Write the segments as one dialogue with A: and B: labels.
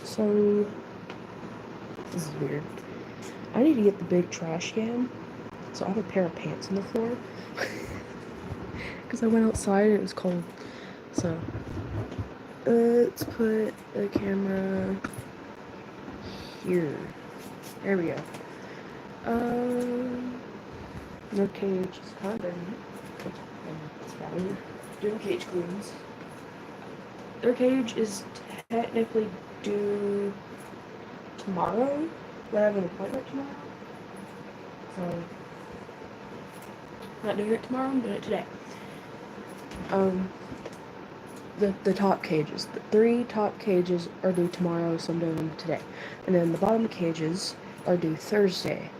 A: So, this is weird. I need to get the big trash can. So I have a pair of pants on the floor. Because I went outside and it was cold. So, let's put the camera here. There we go. No cage is kind of dirty. It's fine. Doing cage cleans. Their cage is technically due tomorrow, but I have an appointment tomorrow. So, I'm not doing it tomorrow, I'm doing it today. The top cages. The 3 top cages are due tomorrow, so I'm doing them today. And then the bottom cages are due Thursday.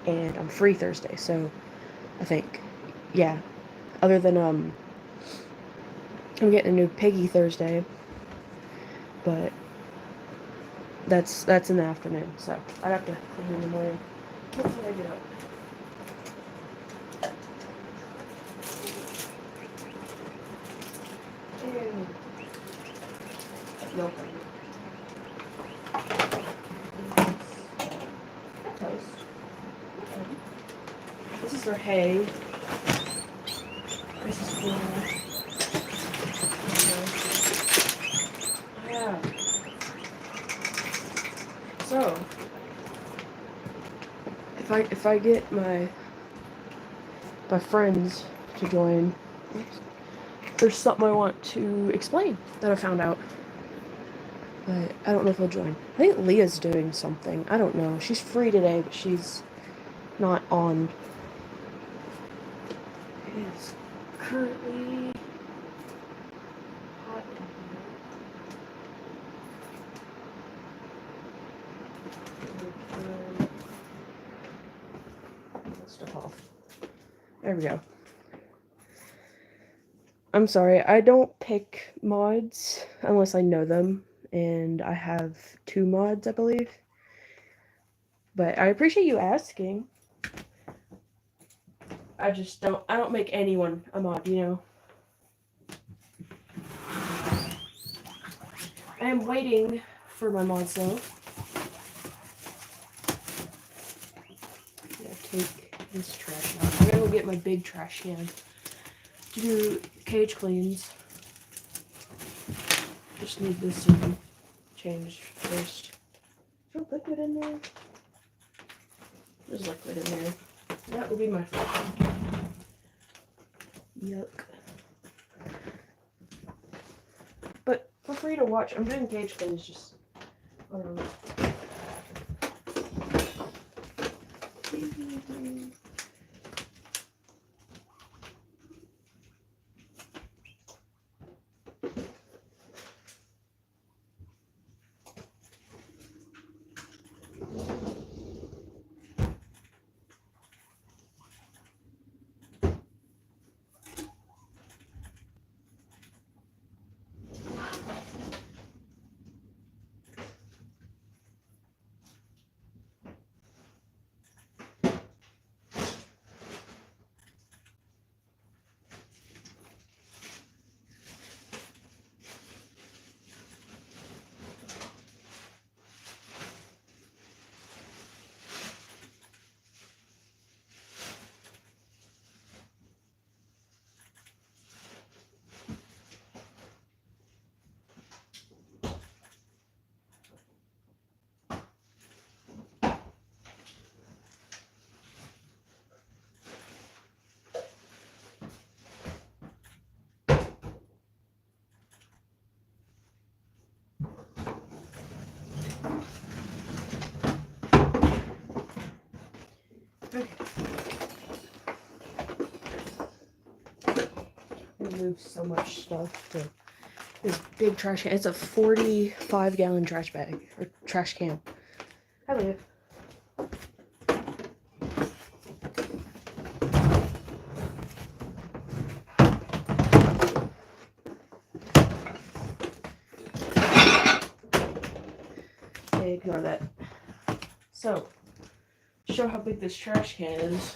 A: And I'm free Thursday, so I think, yeah. Other than, I'm getting a new piggy Thursday, but that's in the afternoon, so I'd have to clean in the morning. Hopefully I get up. No. Toast. This is their hay. This is for... Oh, yeah. So, if I get my friends to join, there's something I want to explain that I found out. But I don't know if he'll join. I think Leah's doing something. I don't know. She's free today, but she's not on. It is currently hot in here. Let's step off. There we go. I'm sorry, I don't pick mods unless I know them. And I have 2 mods, I believe. But I appreciate you asking. I don't make anyone a mod, you know. I am waiting for my mods though. Yeah, take this trash out. I'm gonna go get my big trash can to do cage cleans. Just need this changed first. Is there liquid in there? There's liquid in there. That will be my first. Yuck. But feel free to watch. I'm doing cage cleans, just okay. Move so much stuff to this big trash can. It's a 45-gallon trash bag or trash can. Hi, Leah. Okay, ignore that. So, show how big this trash can is.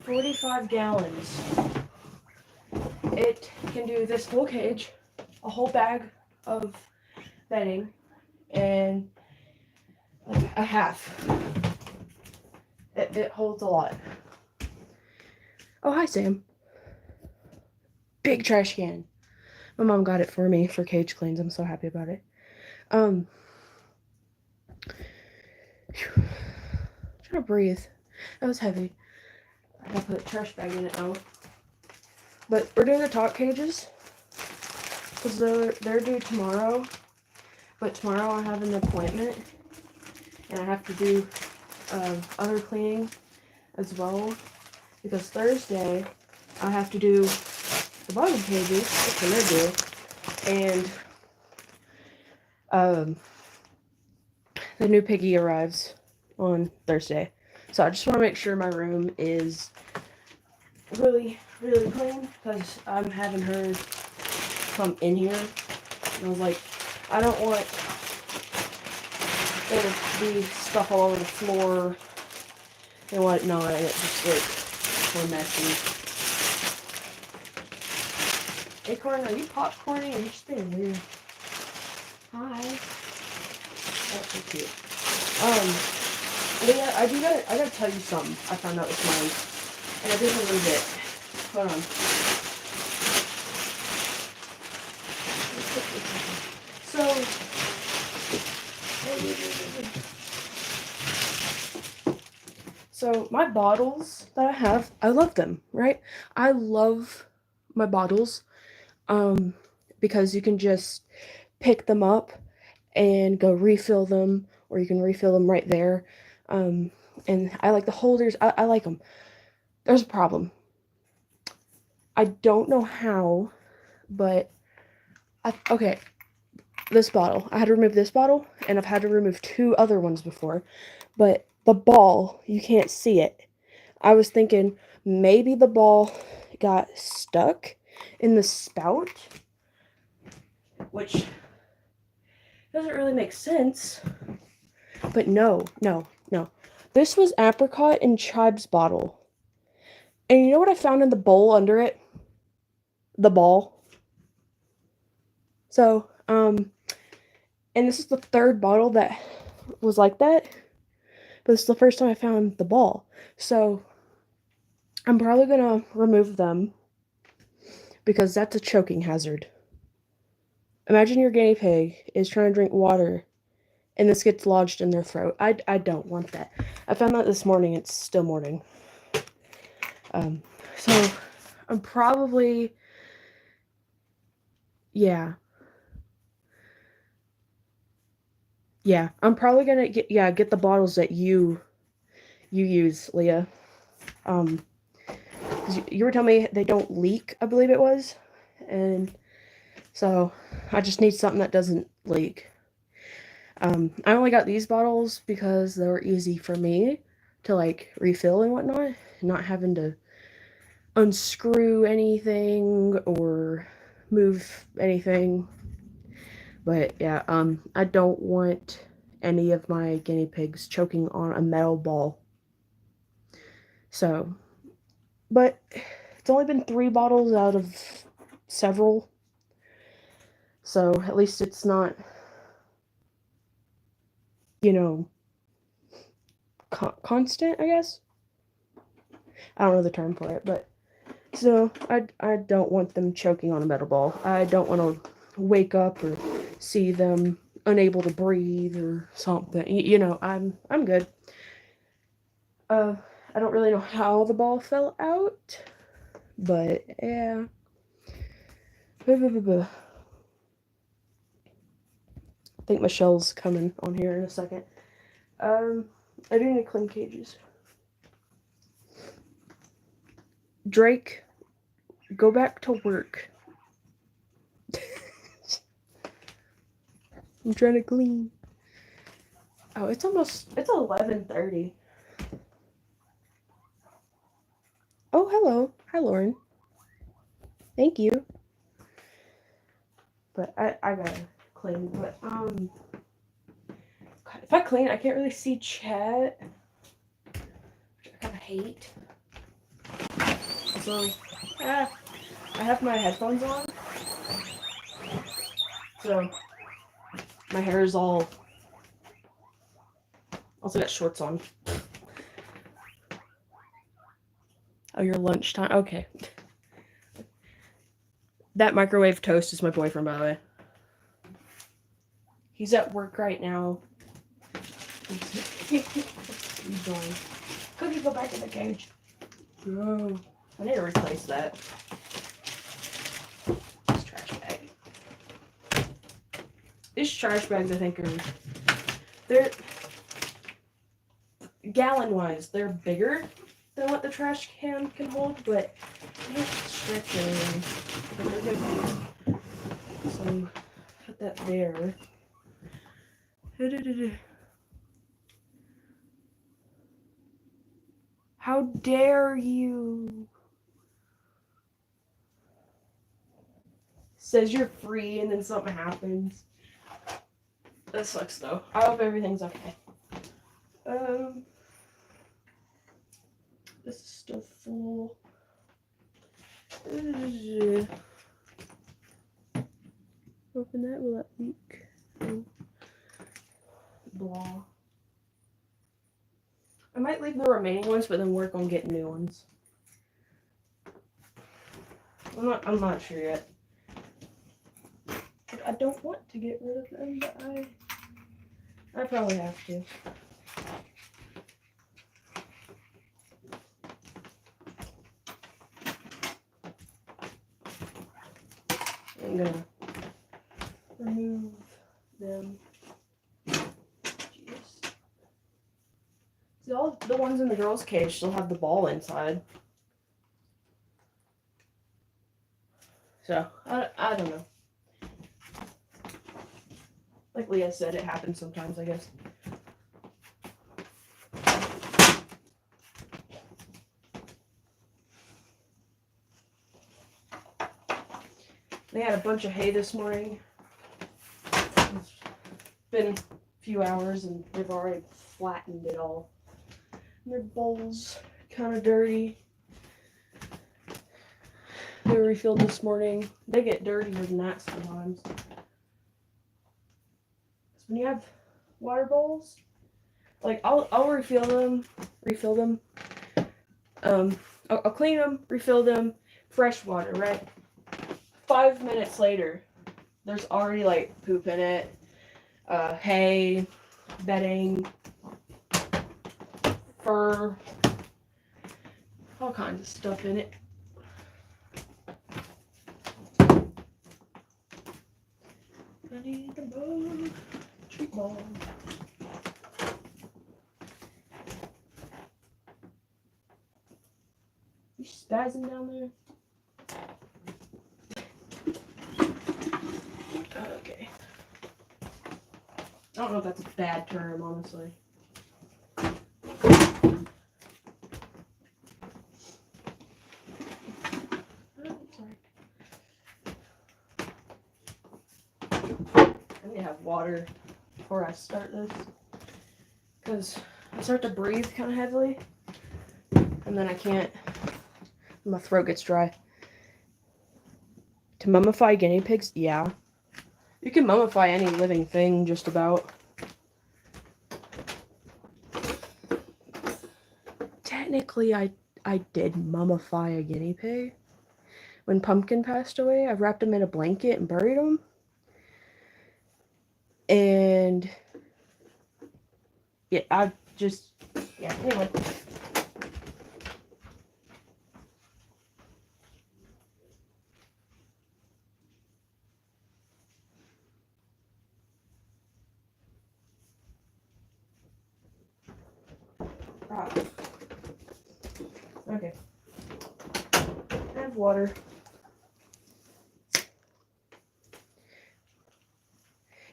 A: 45 gallons. It can do this whole cage, a whole bag of bedding and like a half. It holds a lot. Oh, hi, Sam. Big trash can. My mom got it for me for cage cleans. I'm so happy about it. Trying to breathe. That was heavy. I gotta put a trash bag in it now. But we're doing the top cages because they're due tomorrow. But tomorrow I have an appointment and I have to do other cleaning as well because Thursday I have to do the bottom cages, which I'm gonna do, and the new piggy arrives on Thursday. So I just want to make sure my room is really, really clean because I'm having her come in here. And I was like, I don't want there to be stuff all over the floor and whatnot, and it just looks so messy. Acorn, are you popcorning or are you just being weird? Hi. That's so cute. Leah, I gotta tell you something I found out this morning. And I didn't lose it. Hold on. So my bottles that I have, I love them, right? I love my bottles because you can just pick them up and go refill them, or you can refill them right there. And I like the holders. I like them. There's a problem. I don't know how, but okay, this bottle. I had to remove this bottle, and I've had to remove 2 other ones before, but the ball, you can't see it. I was thinking maybe the ball got stuck in the spout, which doesn't really make sense, but no. This was apricot and chive's bottle. And you know what I found in the bowl under it? The ball. So, and this is the 3rd bottle that was like that, but this is the first time I found the ball. So, I'm probably gonna remove them because that's a choking hazard. Imagine your guinea pig is trying to drink water and this gets lodged in their throat. I don't want that. I found that this morning. It's still morning. So I'm probably, yeah, I'm probably gonna get the bottles that you use, Leah. 'Cause you were telling me they don't leak, I believe it was, and so I just need something that doesn't leak. I only got these bottles because they were easy for me to like refill and whatnot, not having to unscrew anything or move anything. But yeah, I don't want any of my guinea pigs choking on a metal ball. So, but it's only been 3 bottles out of several. So at least it's not, constant, I guess. I don't know the term for it, but so I don't want them choking on a metal ball. I don't want to wake up or see them unable to breathe or something. I'm good. I don't really know how the ball fell out, but yeah. I think Michelle's coming on here in a second. I do need to clean cages. Drake, go back to work. I'm trying to clean. Oh, it's 11:30. Oh, hello. Hi, Lauren. Thank you. But I gotta clean. But, if I clean, I can't really see chat, which I kind of hate. So, I have my headphones on. So my hair is all. Also got shorts on. Oh, your lunchtime. Okay. That microwave toast is my boyfriend, by the way. He's at work right now. He's going. Cookie, go back in the cage. Go. I need to replace that. This trash bag. These trash bags, I think, they're gallon-wise, they're bigger than what the trash can hold, but they don't stretch anything. But they're good. So put that there. How dare you? Says you're free and then something happens. That sucks though. I hope everything's okay. This is still full. Open that, will that leak? Oh. Blah. I might leave the remaining ones, but then work on getting new ones. I'm not sure yet. I don't want to get rid of them, but I probably have to. I'm gonna remove them. Jeez. See, all the ones in the girls' cage still have the ball inside. So, I don't know. Like Leah said, it happens sometimes, I guess. They had a bunch of hay this morning. It's been a few hours and they've already flattened it all. And their bowl's kind of dirty. They were refilled this morning. They get dirtier than that sometimes. When you have water bowls, like I'll refill them. I'll clean them, refill them, fresh water, right? 5 minutes later, there's already like poop in it, hay, bedding, fur, all kinds of stuff in it. I need the bug. Treat ball. You spazzing down there? Okay. I don't know if that's a bad term, honestly. I need to have water before I start this, because I start to breathe kind of heavily, and then I can't. My throat gets dry. To mummify guinea pigs, yeah. You can mummify any living thing, just about. Technically, I did mummify a guinea pig. When Pumpkin passed away, I wrapped him in a blanket and buried him. And yeah, anyway. Okay. I have water.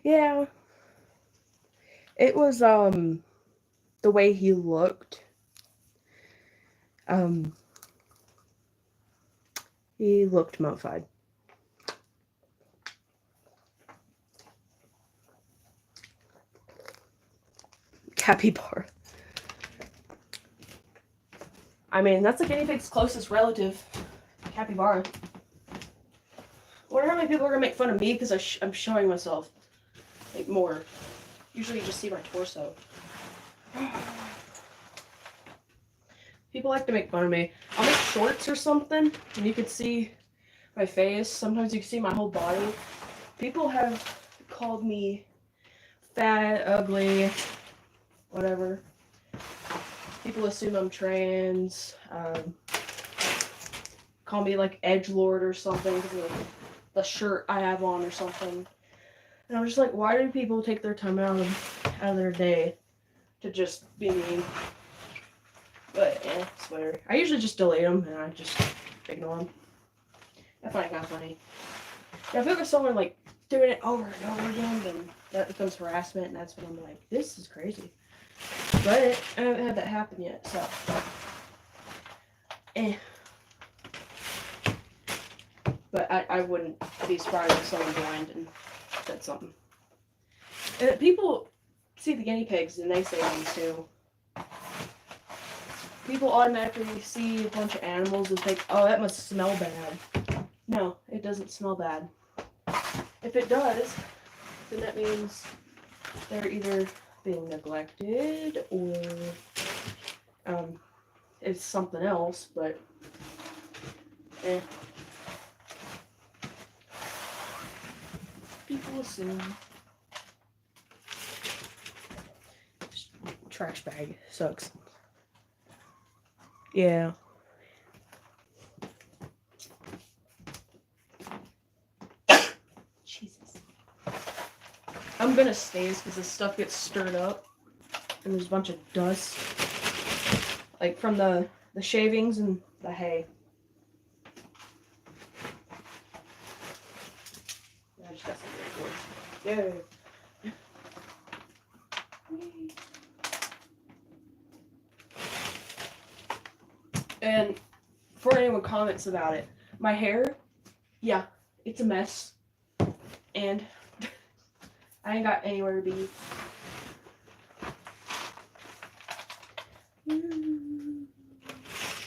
A: Yeah. It was, the way he looked. He looked mummified. Capybara. I mean, that's a guinea pig's closest relative. Capybara. I wonder how many like people are gonna make fun of me because I'm showing myself like more. Usually you just see my torso. People like to make fun of me. I'll make shorts or something and you can see my face. Sometimes you can see my whole body. People have called me fat, ugly, whatever. People assume I'm trans. Call me like edgelord or something because of the shirt I have on or something. And I'm just like, why do people take their time out of their day to just be mean? But it's whatever. I usually just delete them and I just ignore them. I find it kind of funny. Now, if it was someone like doing it over and over again, then that becomes harassment, and that's when I'm like, this is crazy. But I haven't had that happen yet, so. But I wouldn't be surprised if someone joined and said something. And people see the guinea pigs and they say things too. People automatically see a bunch of animals and think, oh, that must smell bad. No, it doesn't smell bad. If it does, then that means they're either being neglected or it's something else, but people assume. Trash bag sucks. Yeah. Jesus. I'm gonna sneeze because this stuff gets stirred up and there's a bunch of dust. Like from the shavings and the hay. I just got some good words. Yay. And before anyone comments about it, my hair, yeah, it's a mess. And I ain't got anywhere to be.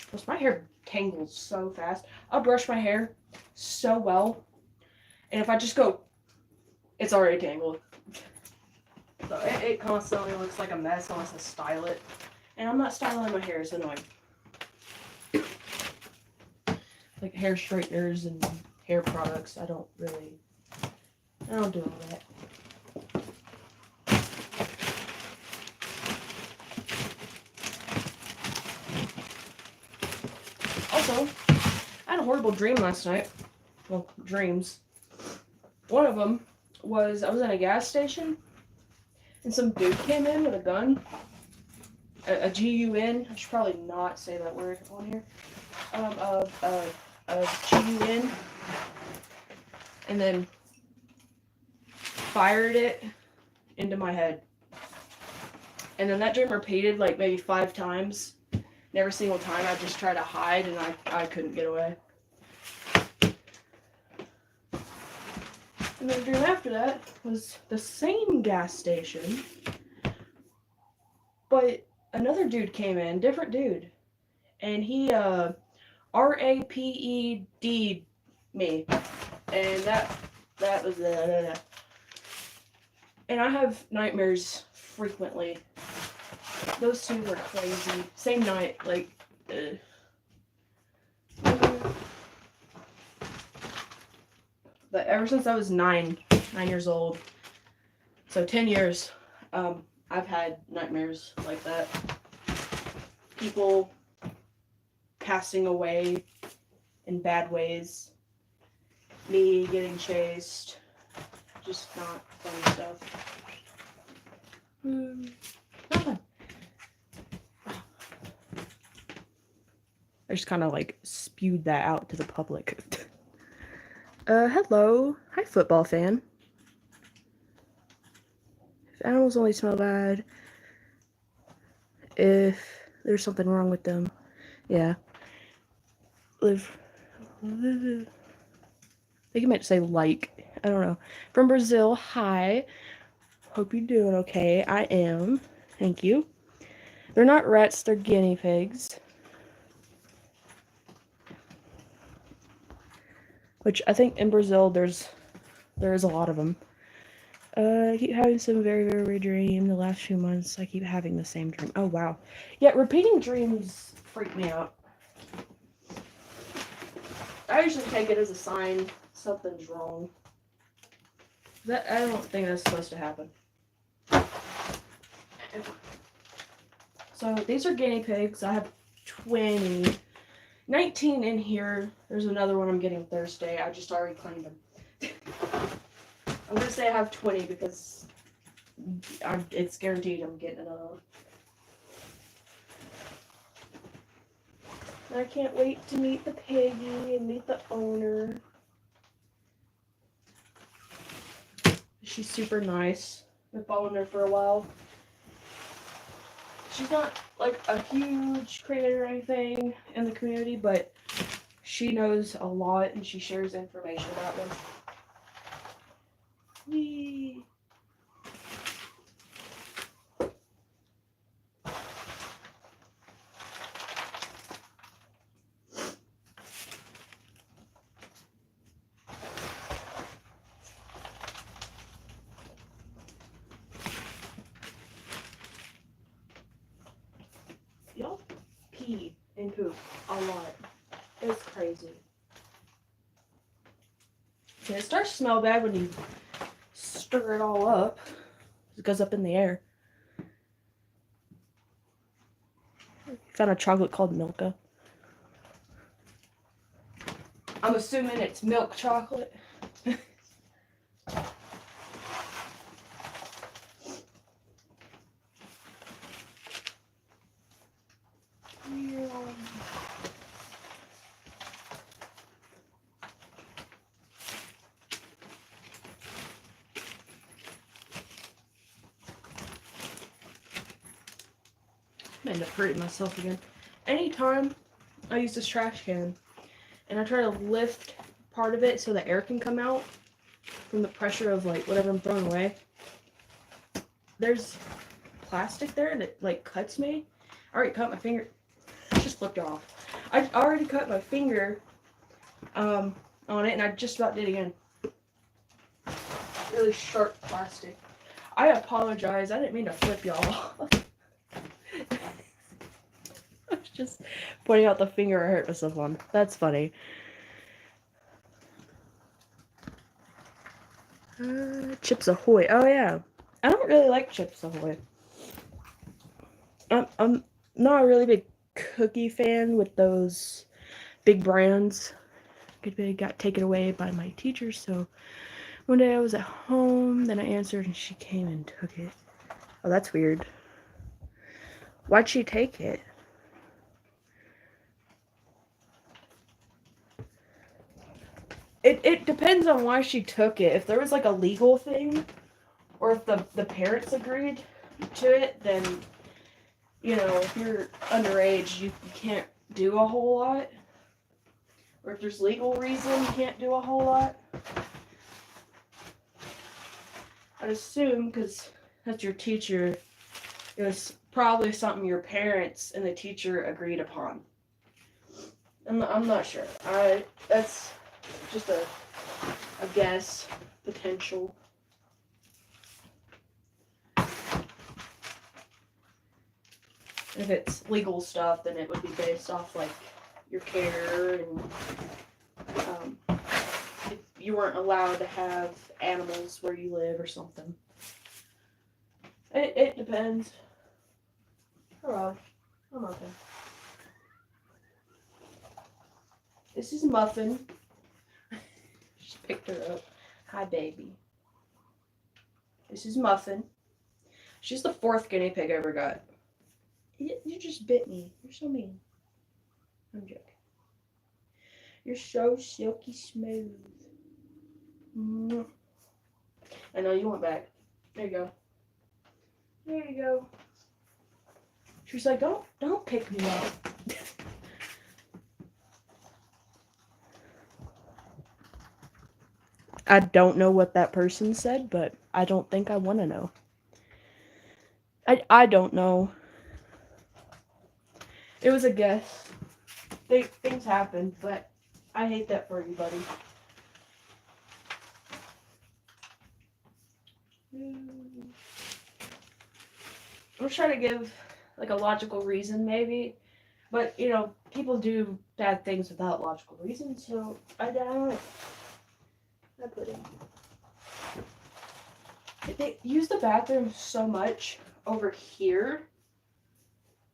A: Plus, my hair tangles so fast. I'll brush my hair so well. And if I just go, it's already tangled. So it constantly looks like a mess unless I style it. And I'm not styling my hair, it's annoying. Like hair straighteners and hair products, I don't do all that. Also, I had a horrible dream last night. Well, dreams. One of them was I was at a gas station and some dude came in with a gun. A G-U-N. I should probably not say that word on here. A G-U-N. And then fired it into my head. And then that dream repeated like maybe 5 times. And every single time I just tried to hide and I couldn't get away. And the dream after that was the same gas station, but another dude came in, different dude, and he R-A-P-E-D me, and that was and I have nightmares frequently. Those two were crazy. Same night, like. But ever since I was 9 years old, so 10 years, I've had nightmares like that. People passing away in bad ways. Me getting chased. Just not fun stuff. Not fun. I just kind of like spewed that out to the public. Hello. Hi, football fan. If animals only smell bad, if there's something wrong with them, yeah. I think you might say like. I don't know. From Brazil, hi. Hope you're doing okay. I am. Thank you. They're not rats, they're guinea pigs. which I think in Brazil there's a lot of them. I keep having some very, very weird dream the last few months. I keep having the same dream. Oh, wow. Yeah, repeating dreams freak me out. I usually take it as a sign something's wrong. I don't think that's supposed to happen. So these are guinea pigs. I have 20. 19 in here. There's another one I'm getting Thursday. I just already claimed them. I'm going to say I have 20 because it's guaranteed I'm getting another one. I can't wait to meet the piggy and meet the owner. She's super nice. I've followed her for a while. She's not like a huge creator or anything in the community, but she knows a lot and she shares information about them. Whee! Y'all pee and poop a lot. It's crazy. And it starts to smell bad when you stir it all up. It goes up in the air. Found a chocolate called Milka. I'm assuming it's milk chocolate. I end up hurting myself again. Anytime I use this trash can and I try to lift part of it so the air can come out from the pressure of like whatever I'm throwing away, there's plastic there that like cuts me. I already cut my finger. It just flipped off. I already cut my finger on it and I just about did again. Really sharp plastic. I apologize. I didn't mean to flip y'all off. I was just pointing out the finger I hurt myself on. That's funny. Chips Ahoy. Oh yeah. I don't really like Chips Ahoy. I'm not a really big cookie fan with those big brands. It got taken away by my teacher, so one day I was at home, then I answered and she came and took it. Oh, that's weird. Why'd she take it? It depends on why she took it. If there was like a legal thing, or if the parents agreed to it, then, you know, if you're underage, you can't do a whole lot. Or if there's legal reason, you can't do a whole lot. I'd assume, because that's your teacher, it was probably something your parents and the teacher agreed upon. I'm not sure. That's just a guess, potential. If it's legal stuff, then it would be based off like your care and if you weren't allowed to have animals where you live or something. It depends. Hello, I'm okay. This is Muffin. Just picked her up. Hi, baby. This is Muffin. She's the 4th guinea pig I ever got. You just bit me. You're so mean. I'm joking. You're so silky smooth. I know you want back. There you go. There you go. She was like, don't pick me up. I don't know what that person said, but I don't think I want to know. I don't know. It was a guess. Things happen, but I hate that for everybody. I'm trying to give like a logical reason, maybe. But you know, people do bad things without logical reasons, so I don't know. I put in. They use the bathroom so much over here,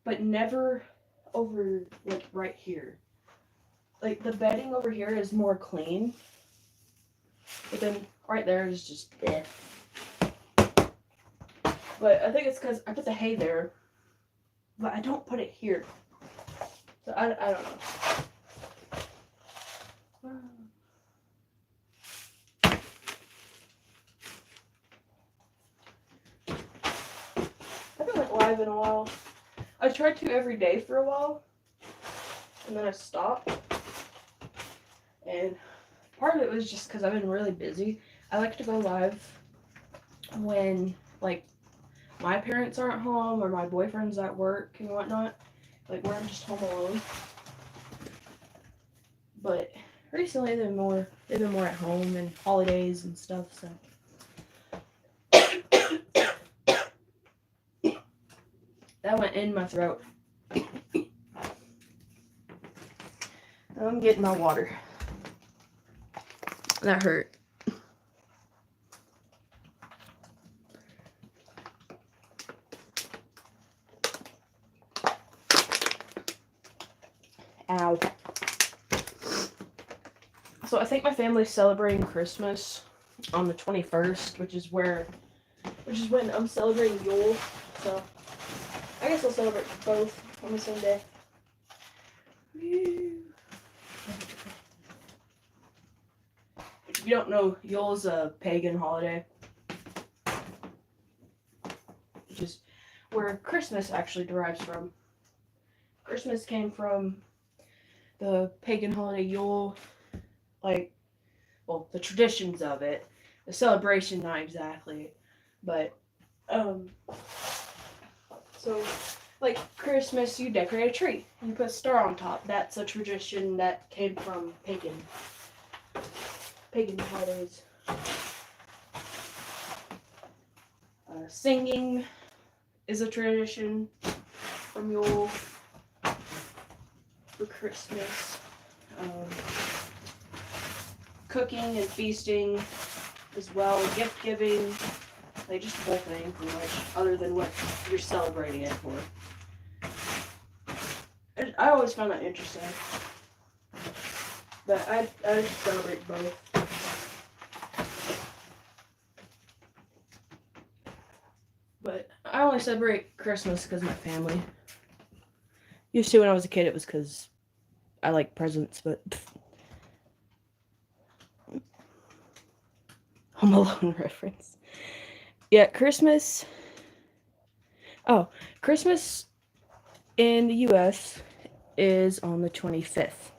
A: but never over like right here. Like the bedding over here is more clean, but then right there is just eh. But I think it's because I put the hay there, but I don't put it here. So I don't know. I haven't went live in a while. I tried to every day for a while, and then I stopped. And part of it was just because I've been really busy. I like to go live when, like, my parents aren't home or my boyfriend's at work and whatnot. Like, where I'm just home alone. But recently they've been more at home and holidays and stuff, so. That went in my throat. I'm getting my water. That hurt. Ow. So I think my family's celebrating Christmas on the 21st, which is when I'm celebrating Yule. So I guess I'll celebrate both on the same day. If you don't know, Yule is a pagan holiday, which is where Christmas actually derives from. Christmas came from the pagan holiday Yule, like, well, the traditions of it, the celebration, not exactly, but, so, like, Christmas, you decorate a tree, and you put a star on top. That's a tradition that came from pagan holidays. Singing is a tradition from Yule for Christmas. Cooking and feasting as well, gift giving, like just the whole thing pretty much, other than what you're celebrating it for. I always found that interesting. But I celebrate both. But I only celebrate Christmas because of my family. Used to when I was a kid, it was because I like presents, but Home Alone reference. Yeah, Christmas. Oh, Christmas in the U.S. is on the 25th.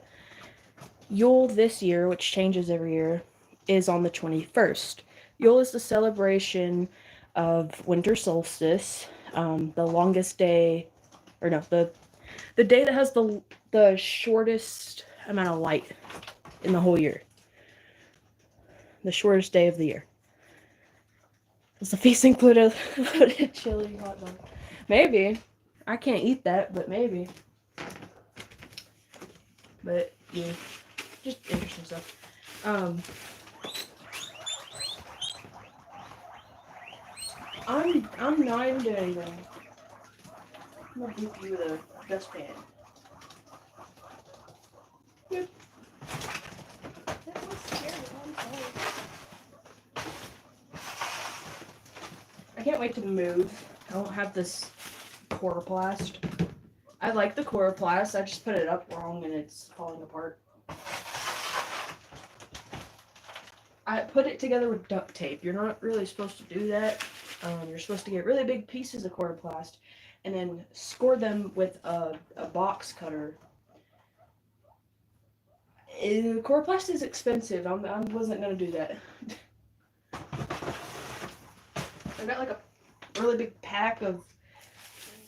A: Yule this year, which changes every year, is on the 21st. Yule is the celebration of winter solstice, the longest day, or no, the day that has the shortest amount of light in the whole year. The shortest day of the year. Does the feast include a chili hot dog? Maybe. I can't eat that, but maybe. But yeah, just interesting stuff. I'm not even doing anything. I'm gonna beat you with a dustpan. Yep. That was scary. I'm sorry. I can't wait to move. I don't have this coroplast. I like the coroplast. I just put it up wrong and it's falling apart. I put it together with duct tape. You're not really supposed to do that. You're supposed to get really big pieces of coroplast and then score them with a box cutter. Coroplast is expensive. I wasn't going to do that. I got like a really big pack of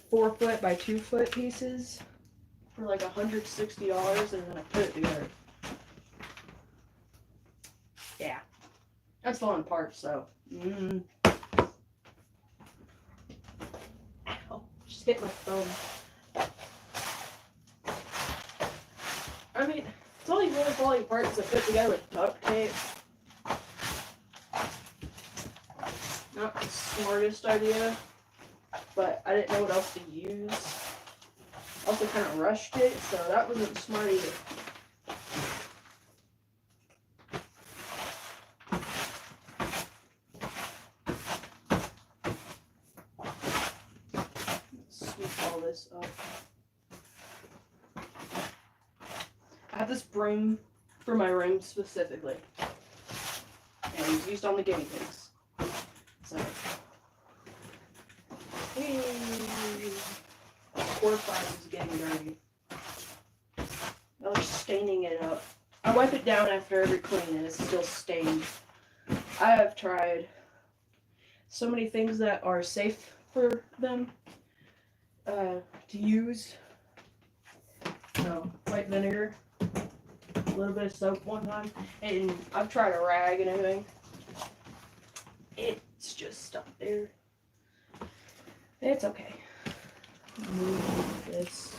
A: 4 foot by 2 foot pieces for like $160, and then I put it together. Yeah. That's falling apart, so. hit my thumb. I mean, it's only really falling apart because I put it together with duct tape. Not the smartest idea, but I didn't know what else to use. Also kind of rushed it, so that wasn't smart either. Sweep all this up. I have this broom for my room specifically, and it's used on the guinea pigs. So, Core 5 is getting dirty. I'm staining it up. I wipe it down after every clean and it's still stained. I have tried so many things that are safe for them to use. White vinegar, a little bit of soap one time, and I've tried a rag and everything. It's just stuck there. It's okay. Move this.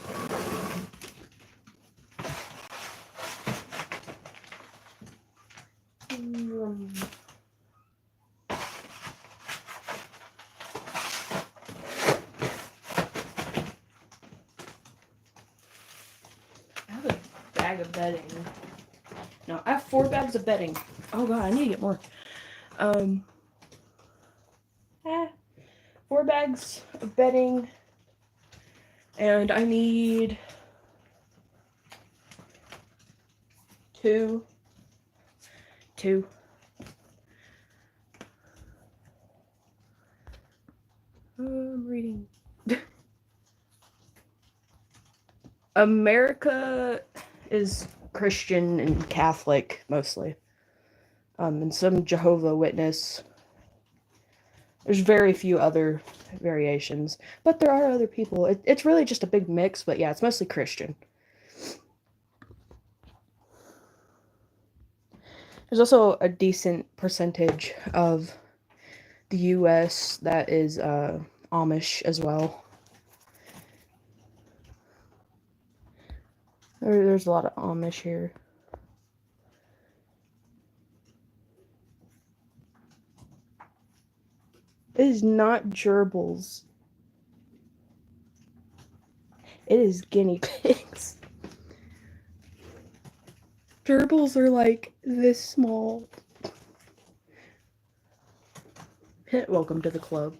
A: I have a bag of bedding. No, I have 4 bags of bedding. Oh god, I need to get more. 4 bags of bedding, and I need 2. I'm reading. America is Christian and Catholic mostly, and some Jehovah's Witness. There's very few other variations, but there are other people. It's really just a big mix, but yeah, it's mostly Christian. There's also a decent percentage of the U.S. that is Amish as well. There's a lot of Amish here. It is not gerbils. It is guinea pigs. Gerbils are like this small. Welcome to the club.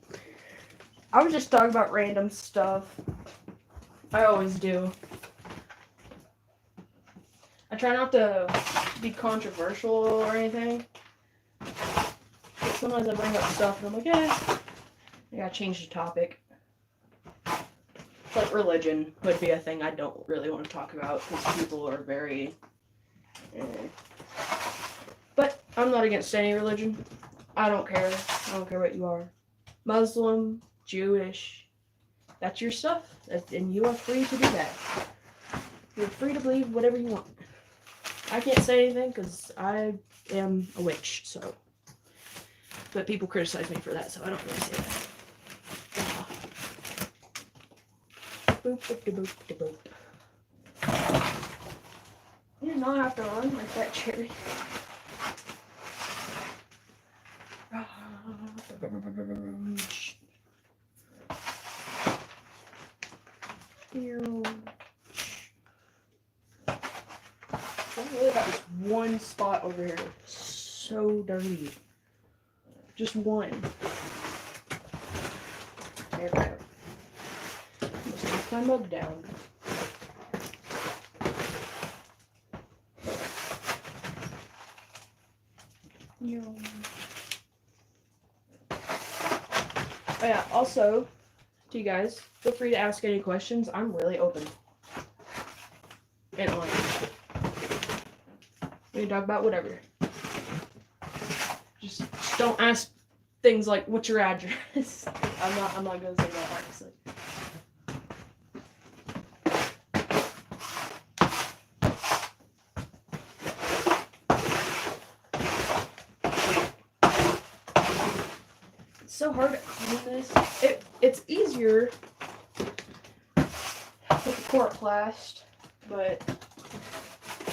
A: I was just talking about random stuff. I always do. I try not to be controversial or anything. But sometimes I bring up stuff and I'm like, I gotta change the topic. Like religion would be a thing I don't really want to talk about because people are very... But I'm not against any religion. I don't care. I don't care what you are. Muslim, Jewish, that's your stuff. And you are free to do that. You're free to believe whatever you want. I can't say anything because I am a witch, so. But people criticize me for that, so I don't really say that. Boop, boop, de boop, de boop. You do not have to run like that, Cherry. I really got this one spot over here. So dirty. Just one. There we go. Let's take my mug down. Oh yeah, also, to you guys, feel free to ask any questions. I'm really open. And honest. We can talk about whatever. Just don't ask things like, what's your address? I'm not gonna say that, honestly. It's so hard to clean this. It's easier Coroplast, but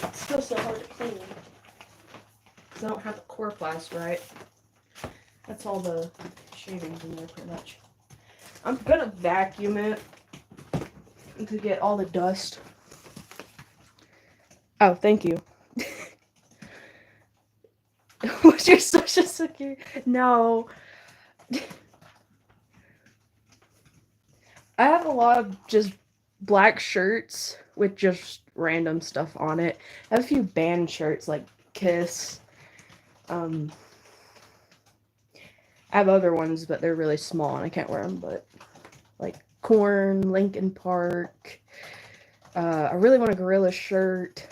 A: it's still so hard to clean because I don't have the coroplast right. That's all the shavings in there pretty much. I'm gonna vacuum it to get all the dust. Oh, thank you. What's your social security? No. I have a lot of just black shirts with just random stuff on it. I have a few band shirts like Kiss. I have other ones, but they're really small and I can't wear them. But like Korn, Linkin Park. I really want a Gorilla shirt.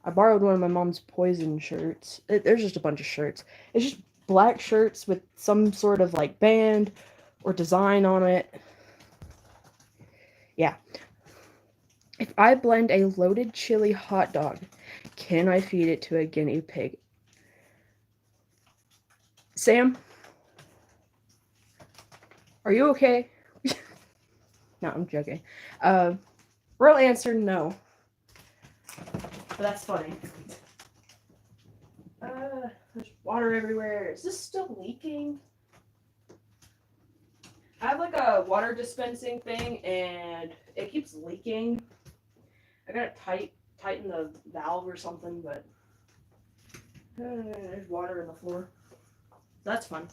A: I borrowed one of my mom's Poison shirts. There's just a bunch of shirts. It's just black shirts with some sort of like band or design on it. Yeah. If I blend a loaded chili hot dog, can I feed it to a guinea pig? Sam? Are you okay? No, I'm joking. Real answer, no. But that's funny. There's water everywhere. Is this still leaking? I have like a water dispensing thing and it keeps leaking. I gotta tighten the valve or something, but there's water in the floor. That's fun.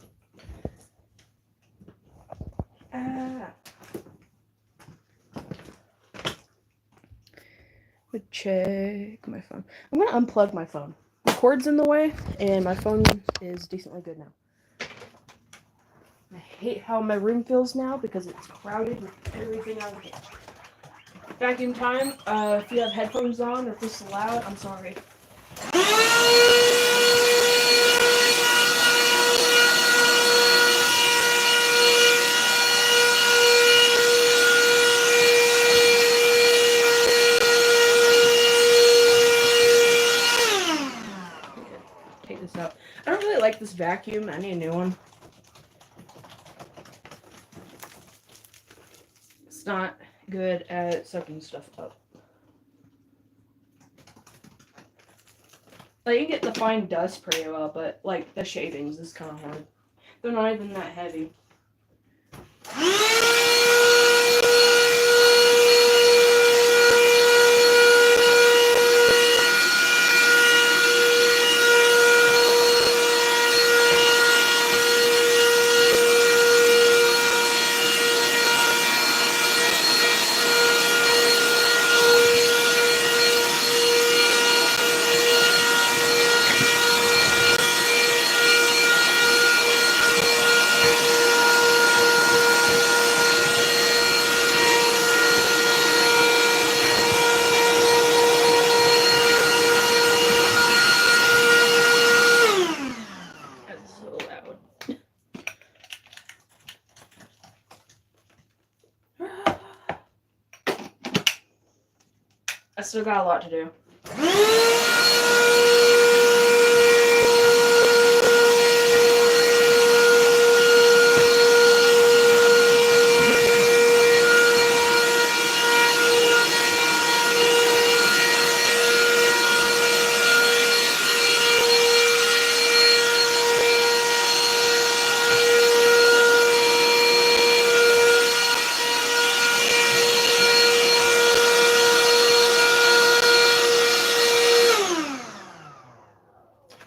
A: Would check my phone. I'm gonna unplug my phone. The cord's in the way, and my phone is decently good now. I hate how my room feels now because it's crowded with everything out here. Vacuum time. If you have headphones on or if this is loud, I'm sorry. Take this out. I don't really like this vacuum. I need a new one. It's not good at sucking stuff up. Like, you can get the fine dust pretty well, but like the shavings is kind of hard. They're not even that heavy. I still got a lot to do.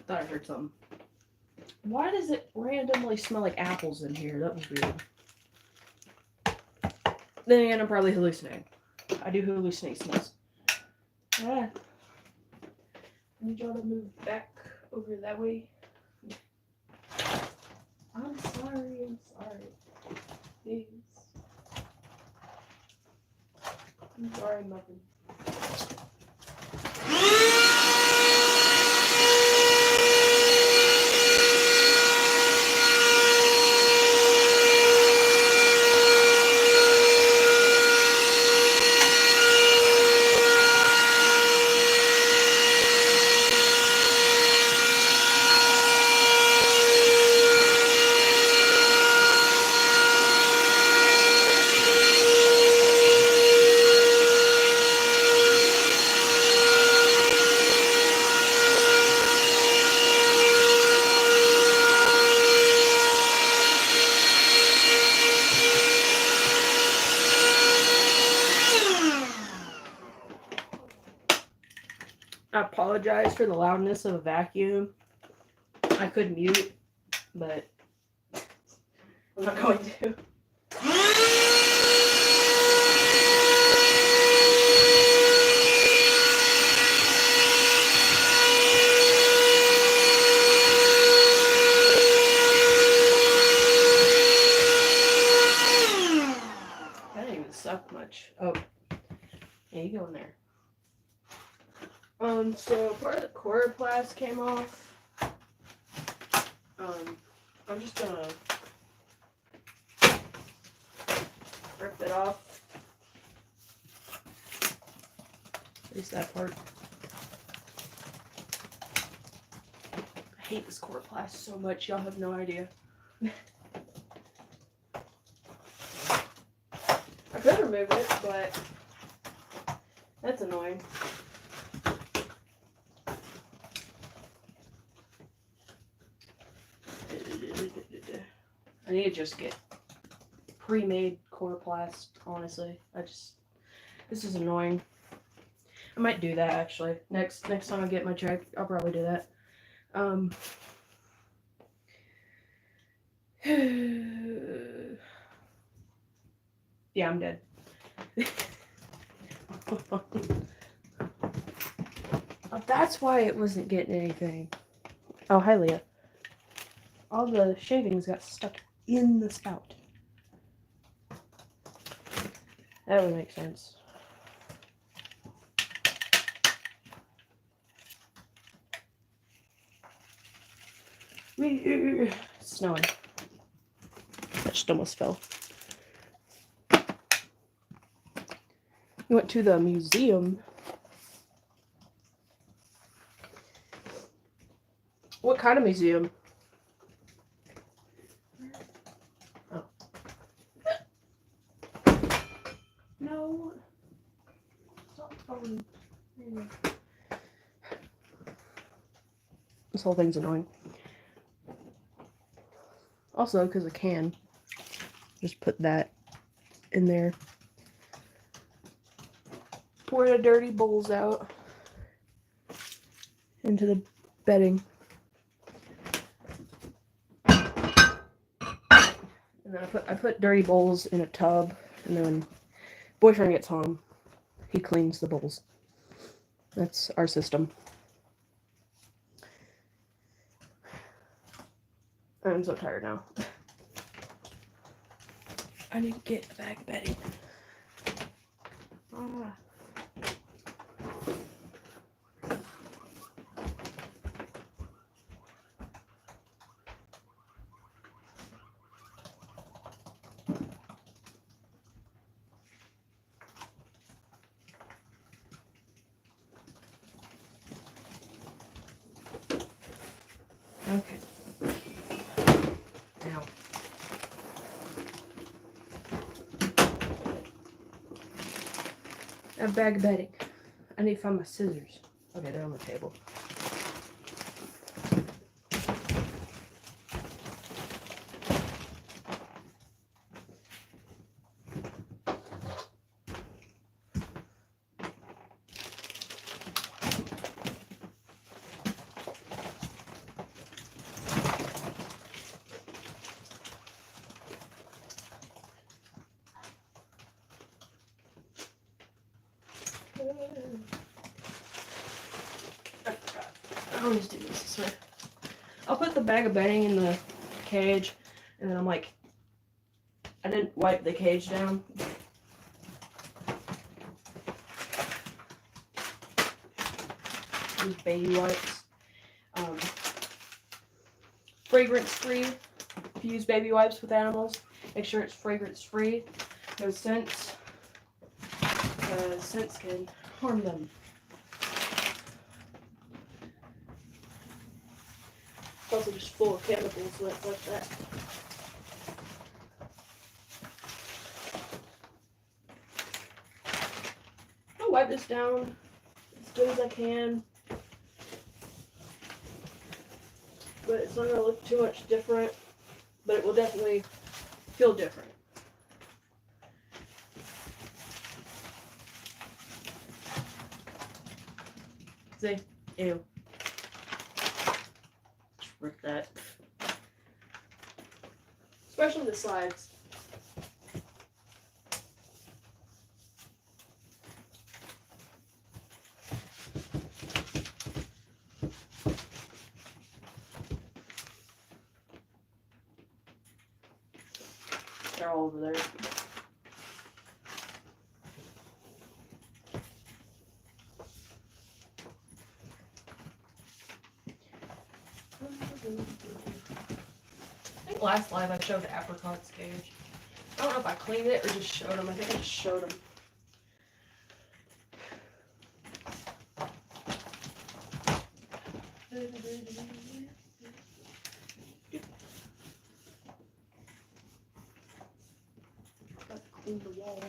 A: Thought I heard something. Why does it randomly smell like apples in here? That was weird. Then again, I'm probably hallucinating. I do hallucinate smells. Ah. I need y'all to move back over that way. I'm sorry. Please. I'm sorry, Muffin. apologize for the loudness of a vacuum. I could mute, but I'm not going to. That didn't even suck much. Oh, yeah, you go in there. So part of the coroplast came off. I'm just gonna rip it off. At least that part. I hate this coroplast so much, y'all have no idea. I could remove it, but that's annoying. I need to just get pre-made coroplast, honestly. This is annoying. I might do that actually. Next time I get my check, I'll probably do that. Yeah, I'm dead. Oh, that's why it wasn't getting anything. Oh, hi, Leah. All the shavings got stuck in the spout. That would make sense. It's snowing. That just almost fell. We went to the museum. What kind of museum? Oh. No. Stop falling. This whole thing's annoying. Also, because I can just put that in there. Pour the dirty bowls out into the bedding. And then I put dirty bowls in a tub, and then when boyfriend gets home, he cleans the bowls. That's our system. I'm so tired now. I need to get a bag of bedding. Okay. Now. A bag of bedding. I need to find my scissors. Okay, they're on the table. I always do this way. I'll put the bag of bedding in the cage, and then I'm like, I didn't wipe the cage down. These baby wipes. Fragrance-free. If you use baby wipes with animals, make sure it's fragrance-free. No scents. Scents can harm them. It's also just full of chemicals, so it's like that. I'll wipe this down as good as I can. But it's not going to look too much different. But it will definitely feel different. See? Ew. Just rip that. Especially the sides. They're all over there. I think last live I showed the apricot's cage. I don't know if I cleaned it or just showed them. I think I just showed them. Got to clean the wall.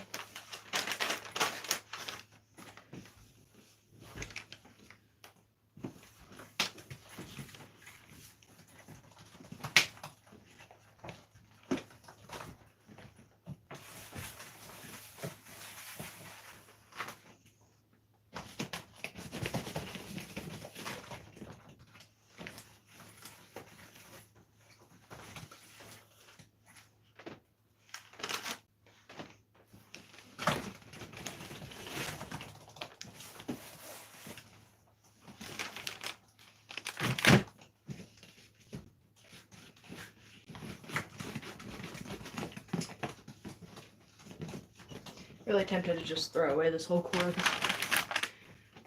A: Really tempted to just throw away this whole cord.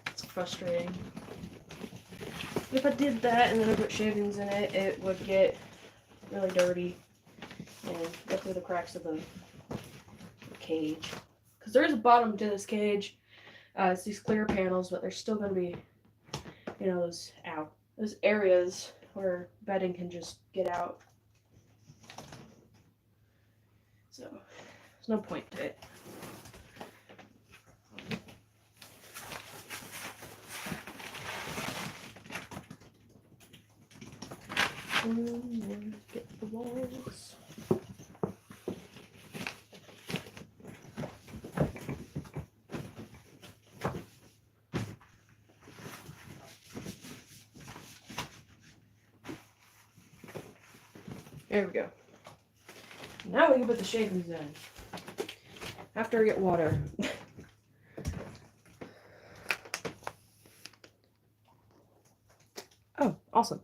A: It's frustrating. If I did that and then I put shavings in it, it would get really dirty and go through the cracks of the cage. Because there is a bottom to this cage. It's these clear panels, but there's still going to be, you know, those areas where bedding can just get out. So there's no point to it. Get the walls. There we go. Now we can put the shavings in. After I get water. Oh, awesome.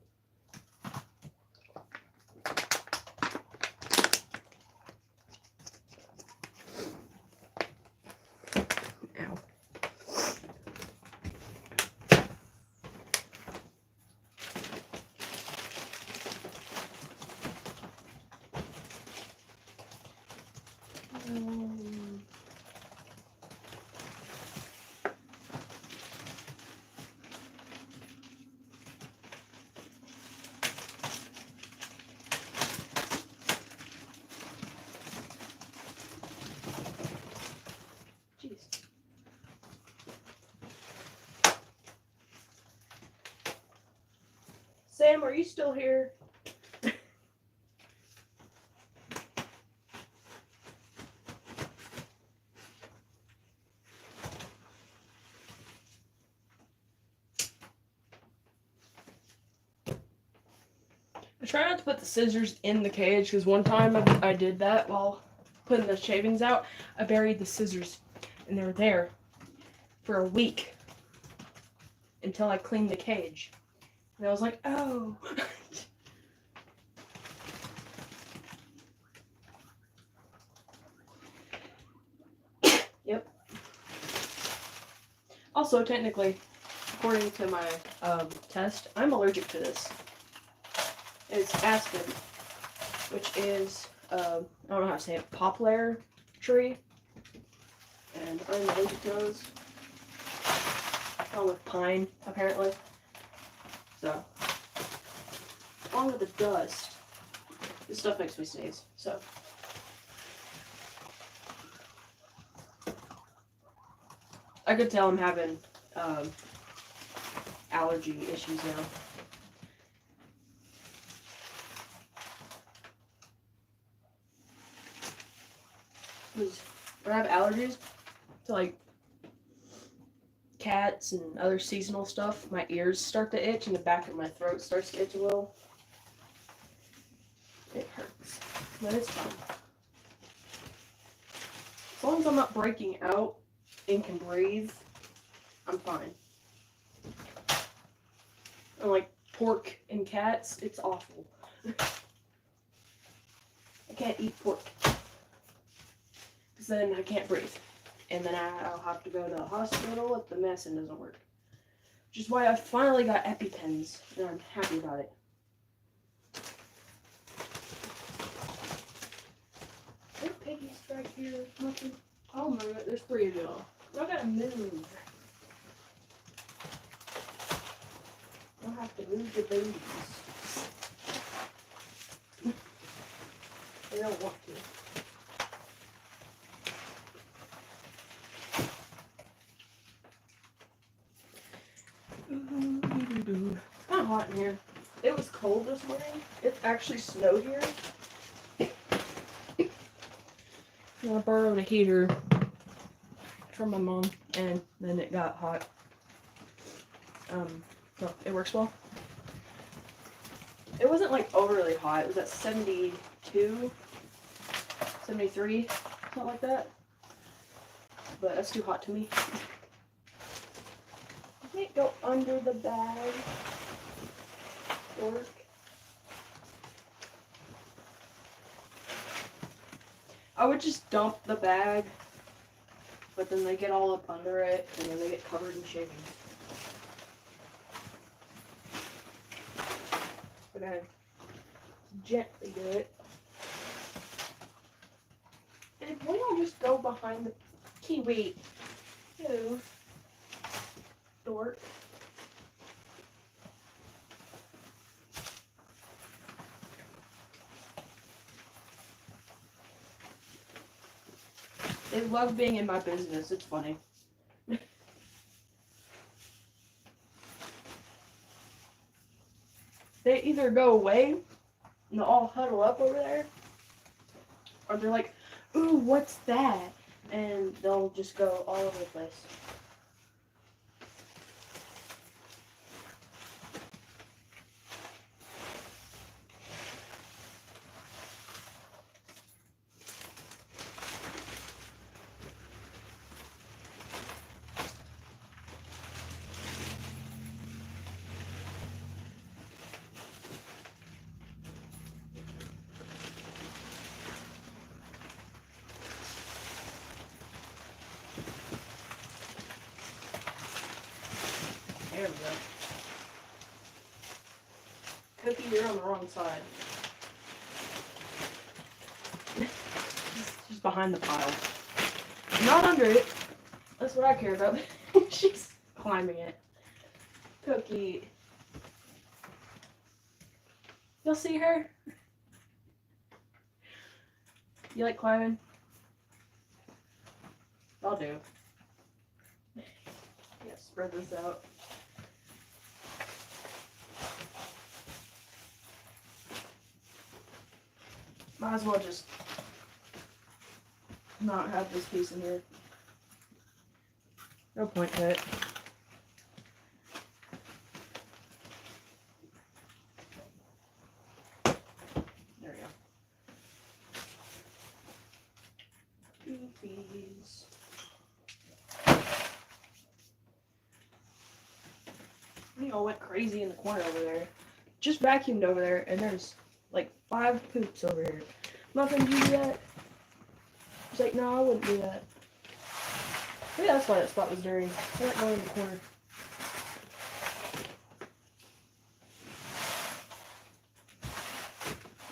A: Ow. Jeez. Sam, are you still here? I try not to put the scissors in the cage because one time I did that while putting the shavings out. I buried the scissors and they were there for a week until I cleaned the cage. And I was like, oh. Yep. Also, technically, according to my test, I'm allergic to this. It's aspen, which is, I don't know how to say it, poplar tree. And I'm allergic to those. Along with pine, apparently. So, along with the dust, this stuff makes me sneeze. So, I could tell I'm having allergy issues now. Because when I have allergies to like cats and other seasonal stuff, my ears start to itch and the back of my throat starts to itch a little. It hurts, but it's fine. As long as I'm not breaking out and can breathe, I'm fine. And like pork and cats, it's awful. I can't eat pork. Because then I can't breathe. And then I'll have to go to the hospital if the medicine doesn't work. Which is why I finally got EpiPens, and I'm happy about it. There's piggies right here. Nothing. Oh my god, there's 3 of y'all. I gotta move. I'll have to move the babies. They don't want to. It's kind of hot in here. It was cold this morning. It actually snowed here. I borrowed a heater from my mom, and then it got hot. So it works well. It wasn't like overly hot. It was at 72, 73, something like that. But that's too hot to me. I can't go under the bag. Work. I would just dump the bag, but then they get all up under it, and then they get covered in shavings. But I gently do it. And if we don't just go behind the kiwi, ew, dork. They love being in my business. It's funny. They either go away and they'll all huddle up over there, or they're like, ooh, what's that? And they'll just go all over the place. There we go. Cookie, you're on the wrong side. She's behind the pile. Not under it. That's what I care about. She's climbing it. Cookie. You'll see her? You like climbing? I'll do. Yeah, spread this out. Might as well just not have this piece in here. No point to it. There we go. Goofies. We all went crazy in the corner over there. Just vacuumed over there, and there's like 5 poops over here. I'm not gonna do that. He's like, no, I wouldn't do that. Maybe that's why that spot was dirty. I like going in the corner.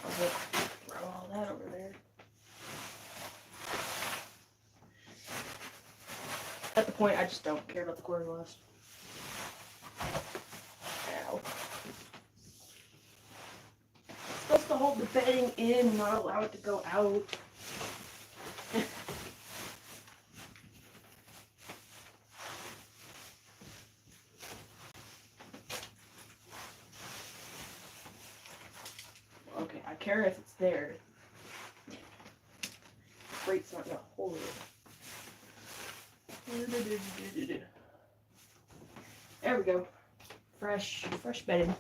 A: I'll just throw all that over there. At the point, I just don't care about the quarter glass. Ow. It's supposed to hold the bedding in and not allow it to go out. Okay, I care if it's there. Freight's not gonna hold it. There we go. Fresh bedding.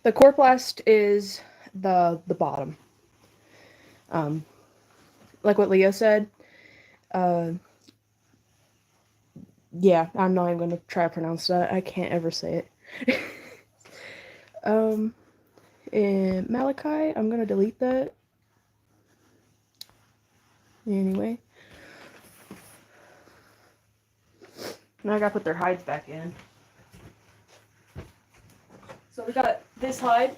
A: The Corplast is the bottom. Like what Leo said. Yeah, I'm not even gonna try to pronounce that. I can't ever say it. And Malachi, I'm gonna delete that. Anyway. Now I gotta put their hides back in. So we got this hide,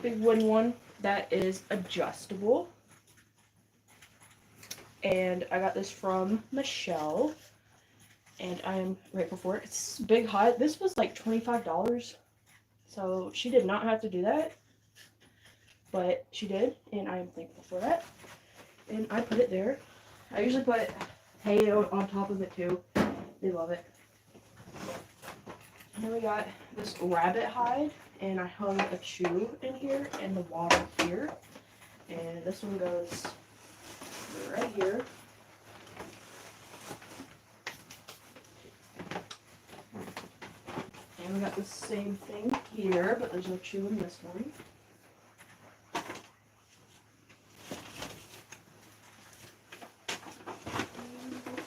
A: big wooden one, that is adjustable. And I got this from Michelle. And I am grateful for it. It's a big hide. This was like $25. So she did not have to do that. But she did, and I am thankful for that. And I put it there. I usually put hay on top of it too. They love it. And then we got this rabbit hide, and I hung a chew in here and the water here. And this one goes right here. And we got the same thing here, but there's no chew in this one.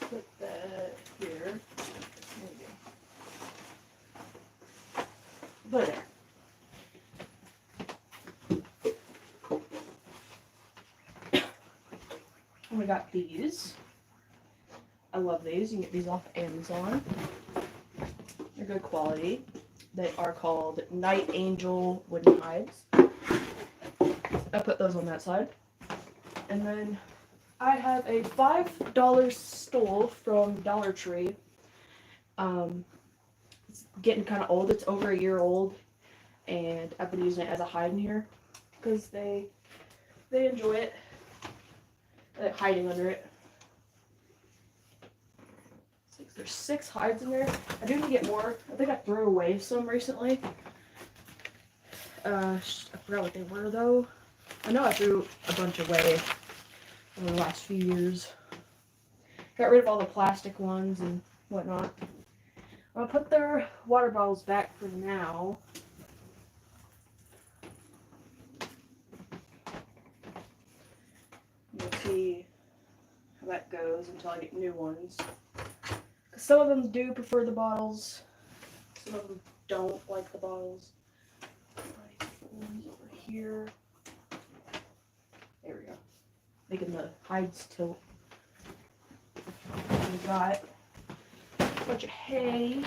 A: Put that here. There we go. Put it there. And we got these. I love these. You can get these off Amazon. They're good quality. They are called Night Angel wooden hides. I put those on that side. And then I have a $5 stool from Dollar Tree. It's getting kind of old. It's over a year old. And I've been using it as a hide in here because they enjoy it. I like hiding under it. There's 6 hides in there. I do need to get more. I think I threw away some recently. I forgot what they were though. I know I threw a bunch away over the last few years. Got rid of all the plastic ones and whatnot. I'll put their water bottles back for now. We'll see how that goes until I get new ones. Some of them do prefer the bottles. Some of them don't like the bottles. Over here. There we go. Making the hides tilt. We got a bunch of hay.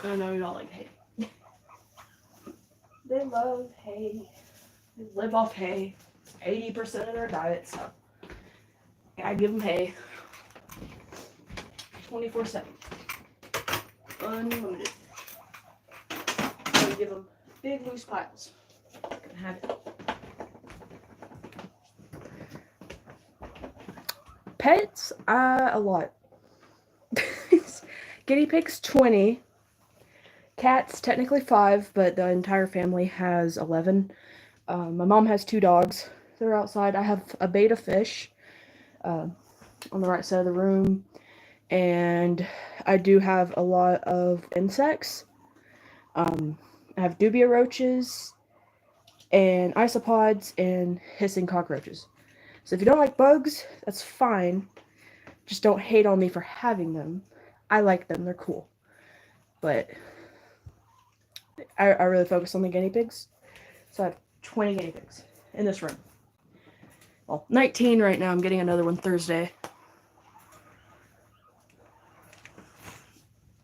A: I know you don't like hay. They love hay. They live off hay. 80% of their diet, so I give them hay. 24/7. Unlimited. I give them big loose piles. Can have it. Pets, a lot. Guinea pigs, 20. Cats, technically 5, but the entire family has 11. My mom has 2 dogs. They're outside. I have a betta fish on the right side of the room. And I do have a lot of insects. I have dubia roaches and isopods and hissing cockroaches. So if you don't like bugs, that's fine. Just don't hate on me for having them. I like them. They're cool. But I really focus on the guinea pigs. So I have 20 guinea pigs in this room. Well, 19 right now. I'm getting another one Thursday.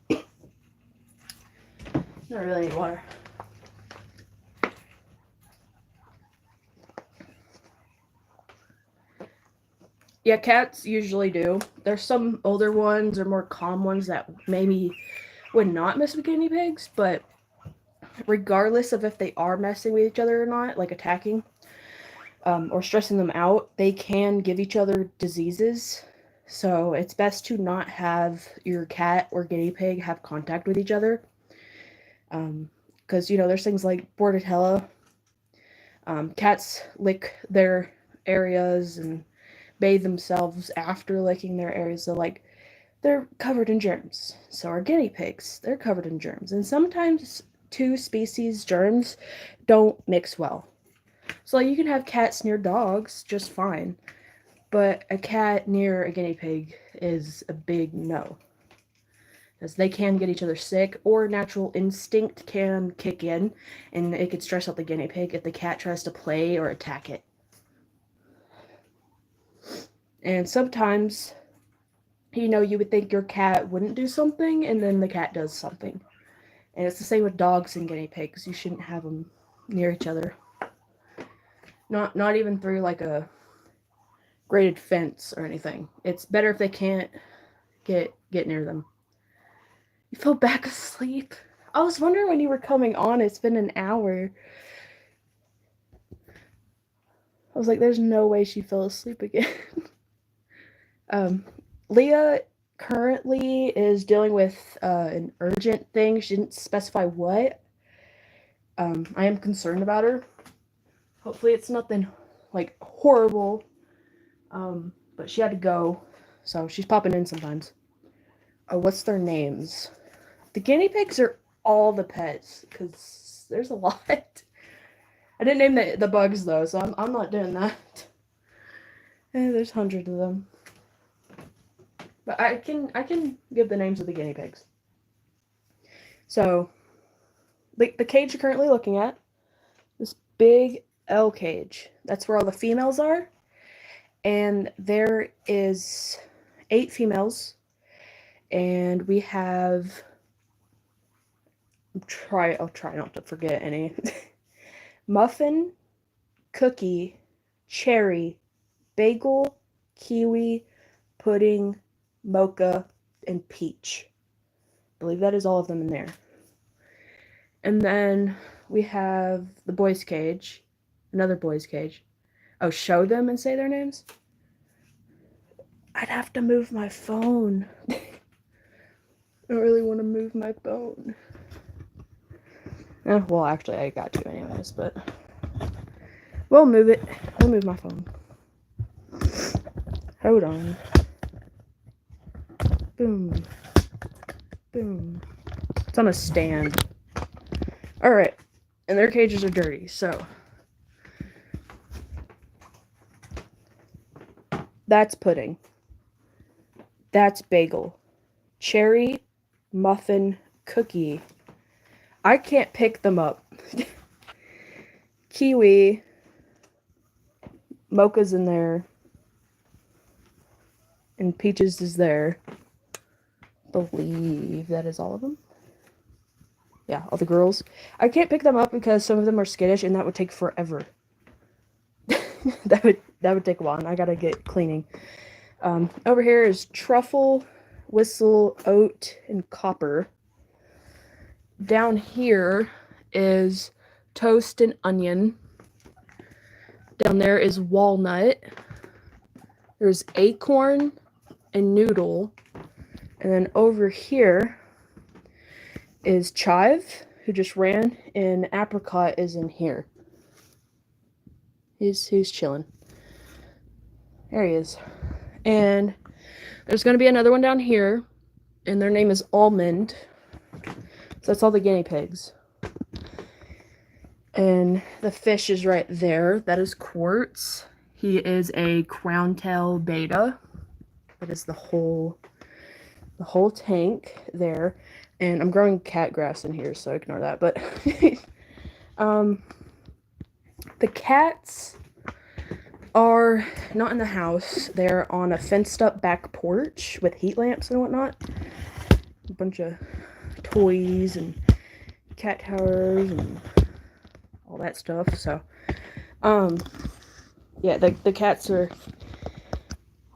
A: I really need water. Yeah, cats usually do. There's some older ones or more calm ones that maybe would not mess with guinea pigs, but regardless of if they are messing with each other or not, like attacking or stressing them out, they can give each other diseases. So it's best to not have your cat or guinea pig have contact with each other. Because, there's things like Bordetella. Cats lick their areas and bathe themselves after licking their areas. So, they're covered in germs. So are guinea pigs. They're covered in germs. And sometimes two species germs don't mix well. So, you can have cats near dogs just fine. But a cat near a guinea pig is a big no. Because they can get each other sick, or natural instinct can kick in, and it could stress out the guinea pig if the cat tries to play or attack it. And sometimes, you would think your cat wouldn't do something, and then the cat does something. And it's the same with dogs and guinea pigs. You shouldn't have them near each other. Not even through like a graded fence or anything. It's better if they can't get near them. You fell back asleep? I was wondering when you were coming on. It's been an hour. I was like, there's no way she fell asleep again. Leah currently is dealing with an urgent thing. She didn't specify what. I am concerned about her. Hopefully it's nothing like horrible. But she had to go, so she's popping in sometimes. Oh, what's their names? The guinea pigs are all the pets, because there's a lot. I didn't name the bugs, though, so I'm not doing that. There's hundreds of them. But I can give the names of the guinea pigs. So, the cage you're currently looking at, this big L cage, that's where all the females are. And there is 8 females. And we have... I'll try not to forget any. Muffin, cookie, cherry, bagel, kiwi, pudding, mocha, and peach. I believe that is all of them in there. And then we have the boys' cage. Another boys' cage. Oh, show them and say their names? I'd have to move my phone. I don't really want to move my phone. Well, actually, I got to anyways, but we'll move it. We'll move my phone. Hold on. Boom. Boom. It's on a stand. Alright. And their cages are dirty, so. That's pudding. That's bagel. Cherry, muffin, cookie. I can't pick them up. Kiwi. Mocha's in there. And peaches is there. I believe that is all of them. Yeah, all the girls. I can't pick them up because some of them are skittish and that would take forever. that would take a while, and I gotta get cleaning. Over here is truffle, whistle, oat, and copper. Down here is toast and onion. Down there is walnut. There's acorn and noodle. And then over here is Chive, who just ran, and Apricot is in here. He's chilling. There he is. And there's going to be another one down here, and their name is Almond. So that's all the guinea pigs. And the fish is right there. That is Quartz. He is a crown-tail beta. That is the whole tank there. And I'm growing cat grass in here, so ignore that. But the cats are not in the house. They're on a fenced-up back porch with heat lamps and whatnot. A bunch of toys and cat towers and all that stuff. So, yeah, the cats are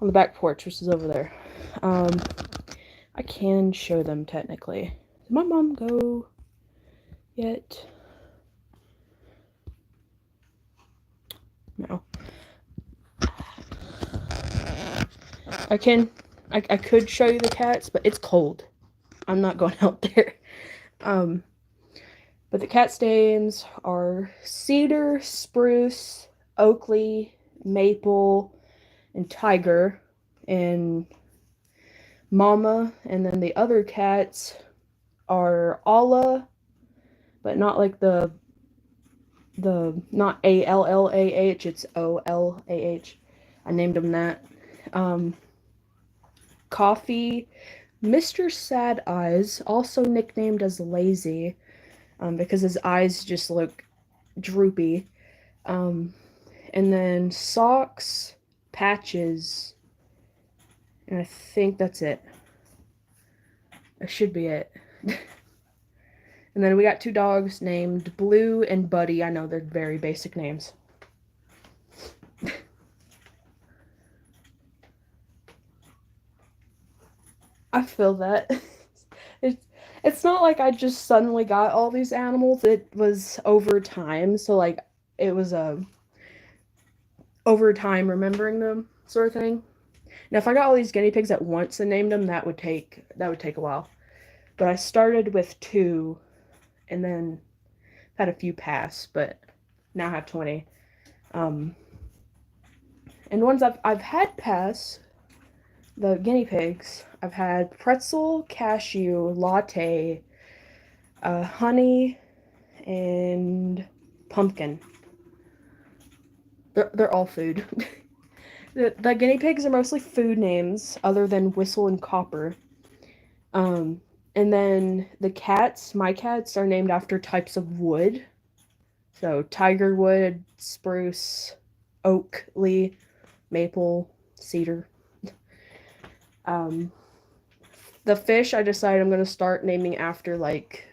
A: on the back porch, which is over there. I can show them technically. Did my mom go yet? No. I could show you the cats, but it's cold. I'm not going out there. But the cat's names are Cedar, Spruce, Oakley, Maple, and Tiger, and Mama. And then the other cats are Allah, but not like the not ALLAH, it's OLAH. I named them that. Coffee, Mr. Sad Eyes, also nicknamed as Lazy, because his eyes just look droopy. And then Socks, Patches, and I think that's it. That should be it. And then we got 2 dogs named Blue and Buddy. I know they're very basic names. I feel that. It's not like I just suddenly got all these animals. It was over time. So like it was over time remembering them sort of thing. Now if I got all these guinea pigs at once and named them, that would take a while. But I started with 2 and then had a few pass, but now I have 20. And ones I've had pass, the guinea pigs, I've had pretzel, cashew, latte, honey, and pumpkin. They're all food. The guinea pigs are mostly food names other than Whistle and Copper. And then the cats, my cats, are named after types of wood. So tiger wood, spruce, oak, lee, maple, cedar. The fish, I decided I'm going to start naming after like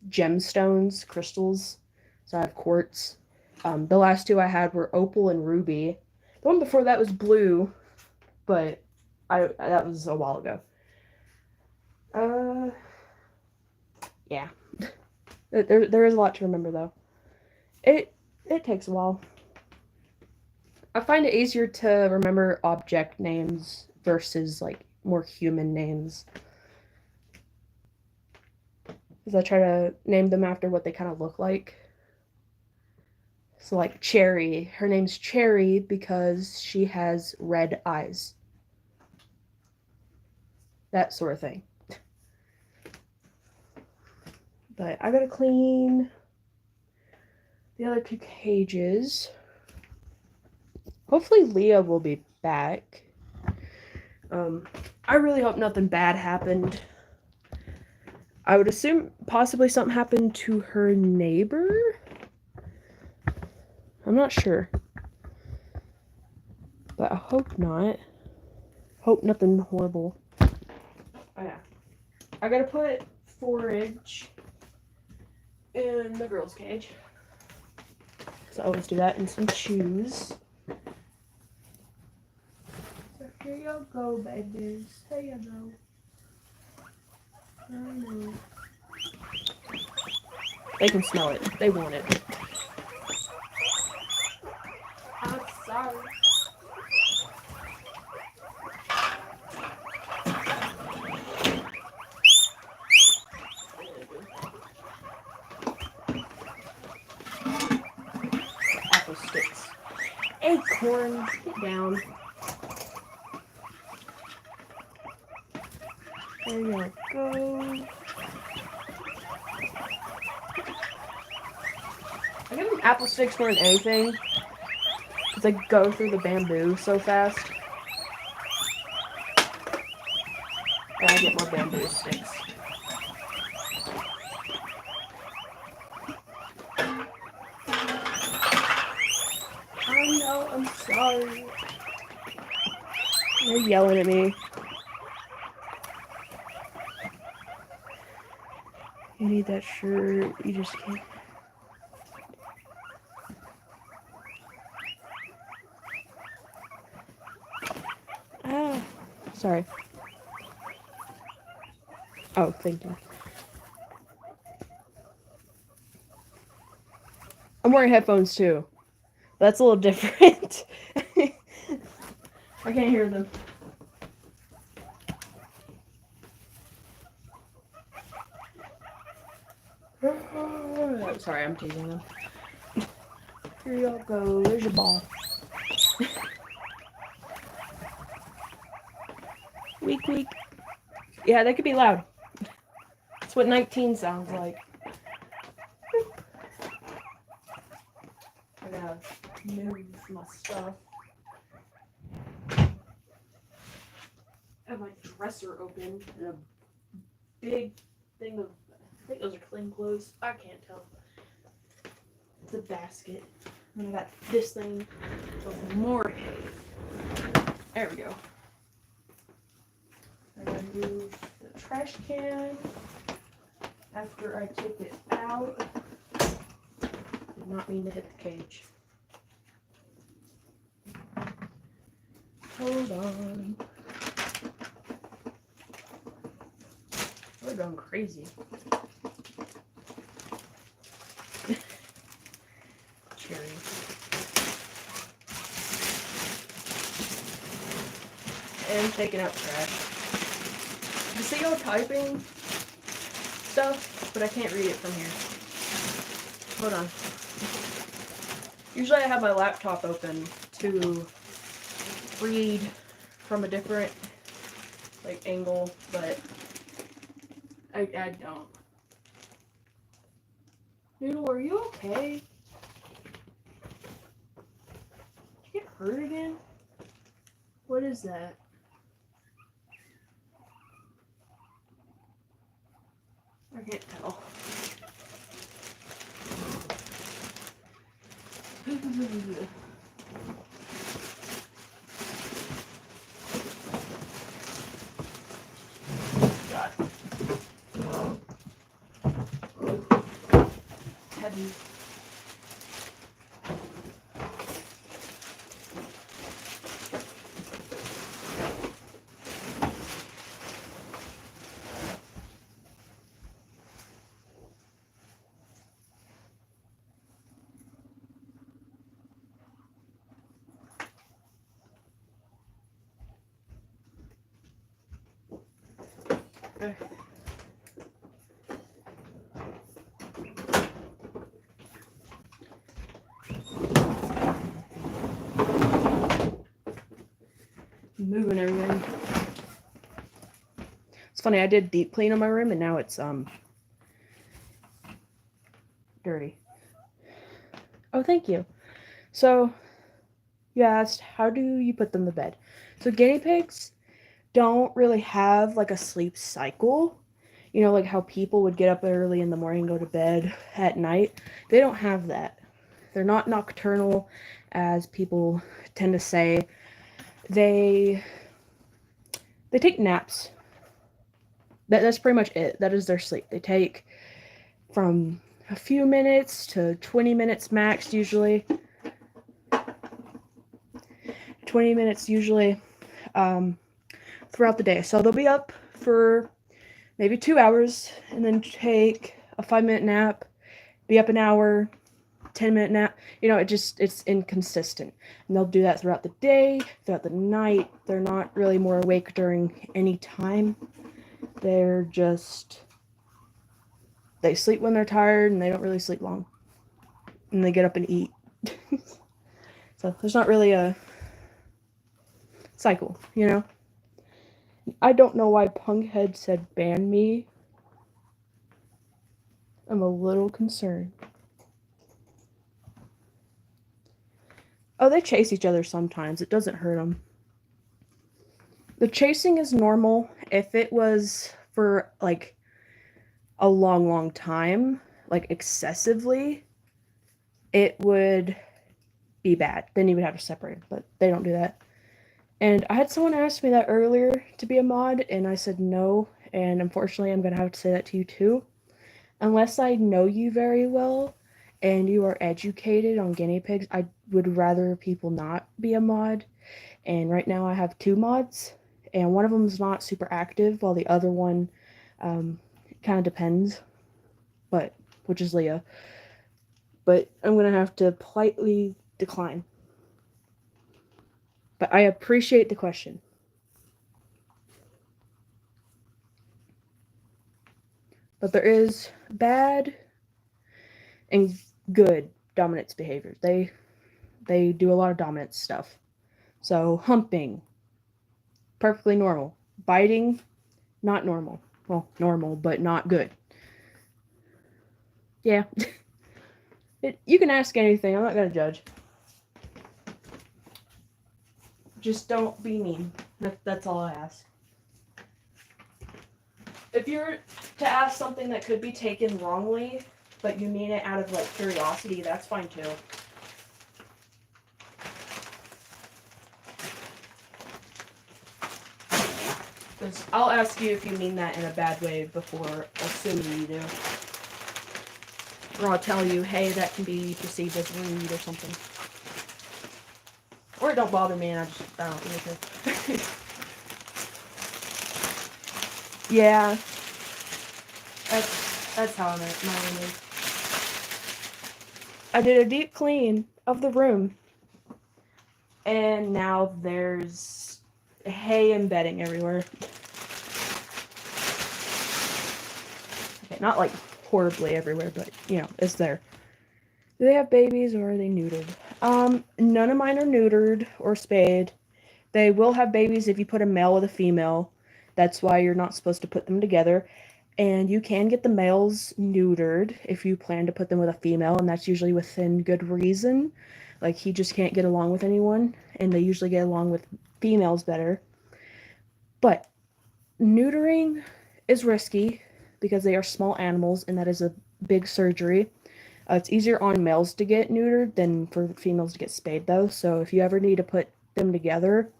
A: gemstones, crystals. So I have quartz. The last 2 I had were opal and ruby. The one before that was blue, but that was a while ago. Yeah. There is a lot to remember though. It takes a while. I find it easier to remember object names versus like more human names. Because I try to name them after what they kind of look like. So like Cherry, her name's Cherry because she has red eyes. That sort of thing. But I gotta clean the other 2 cages. Hopefully Leah will be back. I really hope nothing bad happened. I would assume possibly something happened to her neighbor. I'm not sure. But I hope not. Hope nothing horrible. Oh yeah. I gotta put forage in the girls' cage. So I always do that, and some shoes. So here you go, babies. Here you go. They can smell it. They want it. I'm sorry. Apple sticks. Acorn, get down. There you go. I give them apple sticks more than anything. Because they go through the bamboo so fast. And I get more bamboo sticks. I know, I'm sorry. They're yelling at me. You need that shirt. You just can't. Ah, sorry. Oh, thank you. I'm wearing headphones too. That's a little different. I can't hear them. Sorry, I'm teasing them. Here y'all go. There's your ball. Weak, weak. Yeah, that could be loud. That's what 19 sounds like. I gotta move my stuff. I have my dresser open and a big thing of, I think those are clean clothes. I can't tell. It's a basket. And I got this thing of more hay. There we go. I'm gonna move the trash can after I take it out. Did not mean to hit the cage. Hold on. We're going crazy. Cherry. And taking out trash. You see y'all typing stuff, but I can't read it from here. Hold on. Usually I have my laptop open to read from a different angle, but I don't. Noodle, are you okay? Did you get hurt again? What is that? I can't tell. God. Heavy. Moving everything. It's funny, I did deep clean on my room and now it's dirty. Oh, thank you. So you asked, how do you put them to bed? So guinea pigs don't really have a sleep cycle. You know, like how people would get up early in the morning and go to bed at night. They don't have that. They're not nocturnal, as people tend to say. They take naps. That's pretty much it. That is their sleep. They take from a few minutes to 20 minutes max, usually. 20 minutes usually throughout the day. So they'll be up for maybe 2 hours and then take a 5-minute nap, be up an hour, 10-minute nap. You know, it's inconsistent. And they'll do that throughout the day, throughout the night. They're not really more awake during any time. They're just, they sleep when they're tired and they don't really sleep long. And they get up and eat. So there's not really a cycle, you know? I don't know why Punkhead said ban me. I'm a little concerned. Oh, they chase each other sometimes. It doesn't hurt them. The chasing is normal. If it was for, a long, long time, excessively, it would be bad. Then you would have to separate, but they don't do that. And I had someone ask me that earlier to be a mod, and I said no, and unfortunately I'm going to have to say that to you too. Unless I know you very well, and you are educated on guinea pigs, I would rather people not be a mod. And right now I have 2 mods, and one of them is not super active, while the other one kind of depends, which is Leah. but I'm going to have to politely decline. But I appreciate the question. But there is bad and good dominance behavior. They do a lot of dominance stuff. So humping, perfectly normal. Biting, not normal. Well, normal, but not good. Yeah. You can ask anything. I'm not going to judge. Just don't be mean. That's all I ask. If you're to ask something that could be taken wrongly, but you mean it out of, like, curiosity, that's fine, too. Because I'll ask you if you mean that in a bad way before assuming you do. Or I'll tell you, hey, that can be perceived as rude or something. Or it don't bother me and I don't really care. Yeah. That's how my room is. I did a deep clean of the room. And now there's hay and bedding everywhere. Okay, not like horribly everywhere, but you know, it's there. Do they have babies or are they neutered? None of mine are neutered or spayed. They will have babies if you put a male with a female. That's why you're not supposed to put them together. And you can get the males neutered if you plan to put them with a female, and that's usually within good reason. Like, he just can't get along with anyone, and they usually get along with females better. But neutering is risky because they are small animals, and that is a big surgery. It's easier on males to get neutered than for females to get spayed, though. So if you ever need to put them together,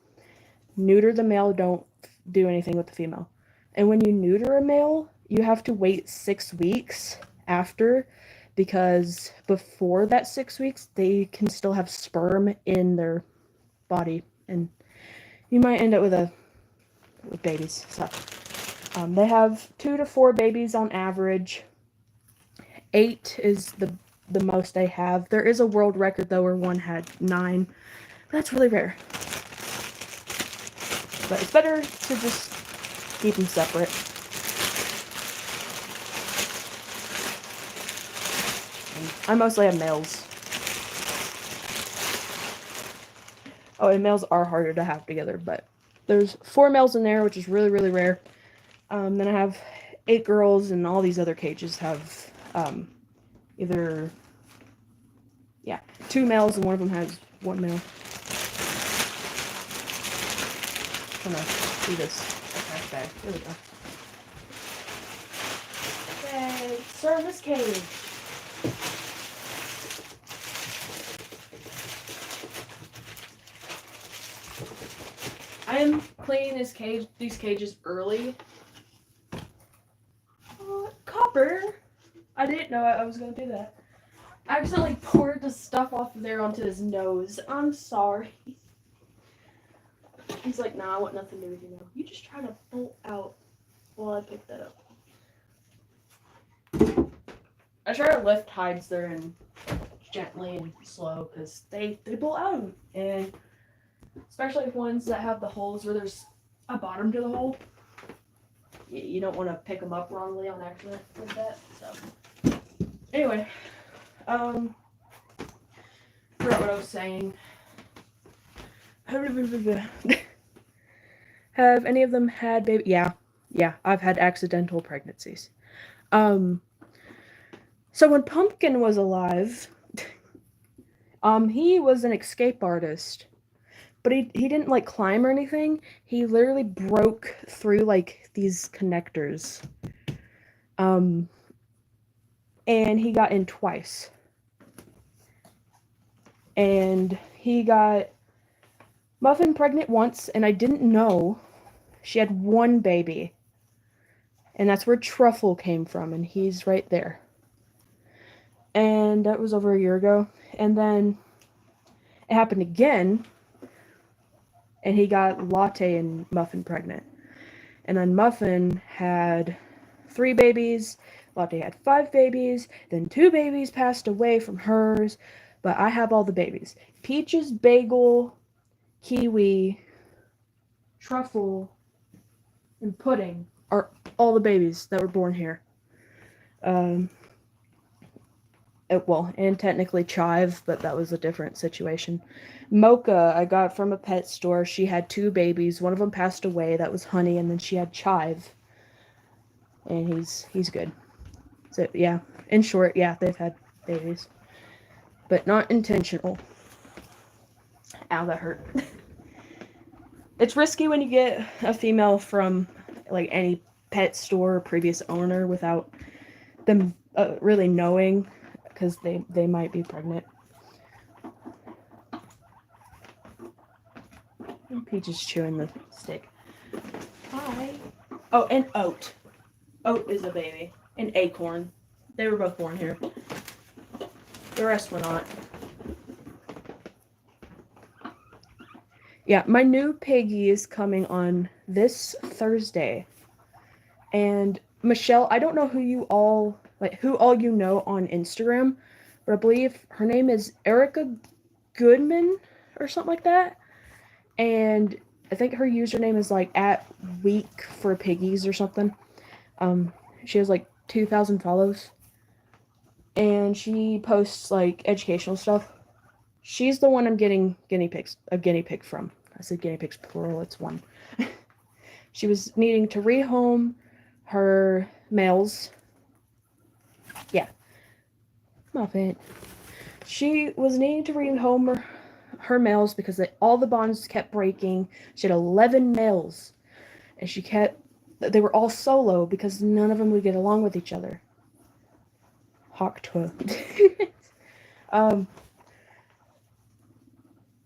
A: neuter the male, don't do anything with the female. And when you neuter a male, you have to wait 6 weeks after, because before that 6 weeks, they can still have sperm in their body, and you might end up with babies. So they have 2 to 4 babies on average. 8 is the most I have. There is a world record, though, where one had 9. That's really rare. But it's better to just keep them separate. I mostly have males. Oh, and males are harder to have together, but there's 4 males in there, which is really, really rare. Then I have 8 girls, and all these other cages have either 2 males, and one of them has 1 male. I'm gonna do this trash bag. There we go. Okay, service cage. I am cleaning these cages early. Copper. I didn't know I was gonna do that. I accidentally poured the stuff off of there onto his nose. I'm sorry. He's like, nah, I want nothing to do with you now. You just try to bolt out while I pick that up. I try to lift hides there and gently and slow because they bolt out. And especially ones that have the holes where there's a bottom to the hole. You don't want to pick them up wrongly on accident like that. So, anyway, forgot what I was saying. Have any of them had baby? Yeah, I've had accidental pregnancies. So when Pumpkin was alive, he was an escape artist. But he didn't, like, climb or anything. He literally broke through, like, these connectors. And he got in twice. And he got Muffin pregnant once, and I didn't know. She had 1 baby. And that's where Truffle came from, and he's right there. And that was over a year ago. And then it happened again. And he got Latte and Muffin pregnant. And then Muffin had 3 babies. Latte had 5 babies, then 2 babies passed away from hers, but I have all the babies. Peaches, Bagel, Kiwi, Truffle, and Pudding are all the babies that were born here. And technically Chive, but that was a different situation. Mocha, I got from a pet store. She had 2 babies. One of them passed away. That was Honey, and then she had Chive. And he's good. So, yeah. In short, yeah, they've had babies. But not intentional. Ow, that hurt. It's risky when you get a female from, like, any pet store or previous owner without them really knowing, because they might be pregnant. Peach is chewing the stick. Hi. Oh, and Oat. Oat is a baby. And Acorn. They were both born here. The rest were not. Yeah, my new piggy is coming on this Thursday. And Michelle, I don't know who all you know on Instagram, but I believe her name is Erica Goodman or something like that. And I think her username is like @week4piggies or something. She has like 2,000 follows. And she posts like educational stuff. She's the one I'm getting a guinea pig from. I said guinea pigs plural, it's one. She was needing to rehome her males. Yeah. Muffin. She was needing to rehome her males because all the bonds kept breaking. She had 11 males. And they were all solo because none of them would get along with each other. Hawktwa.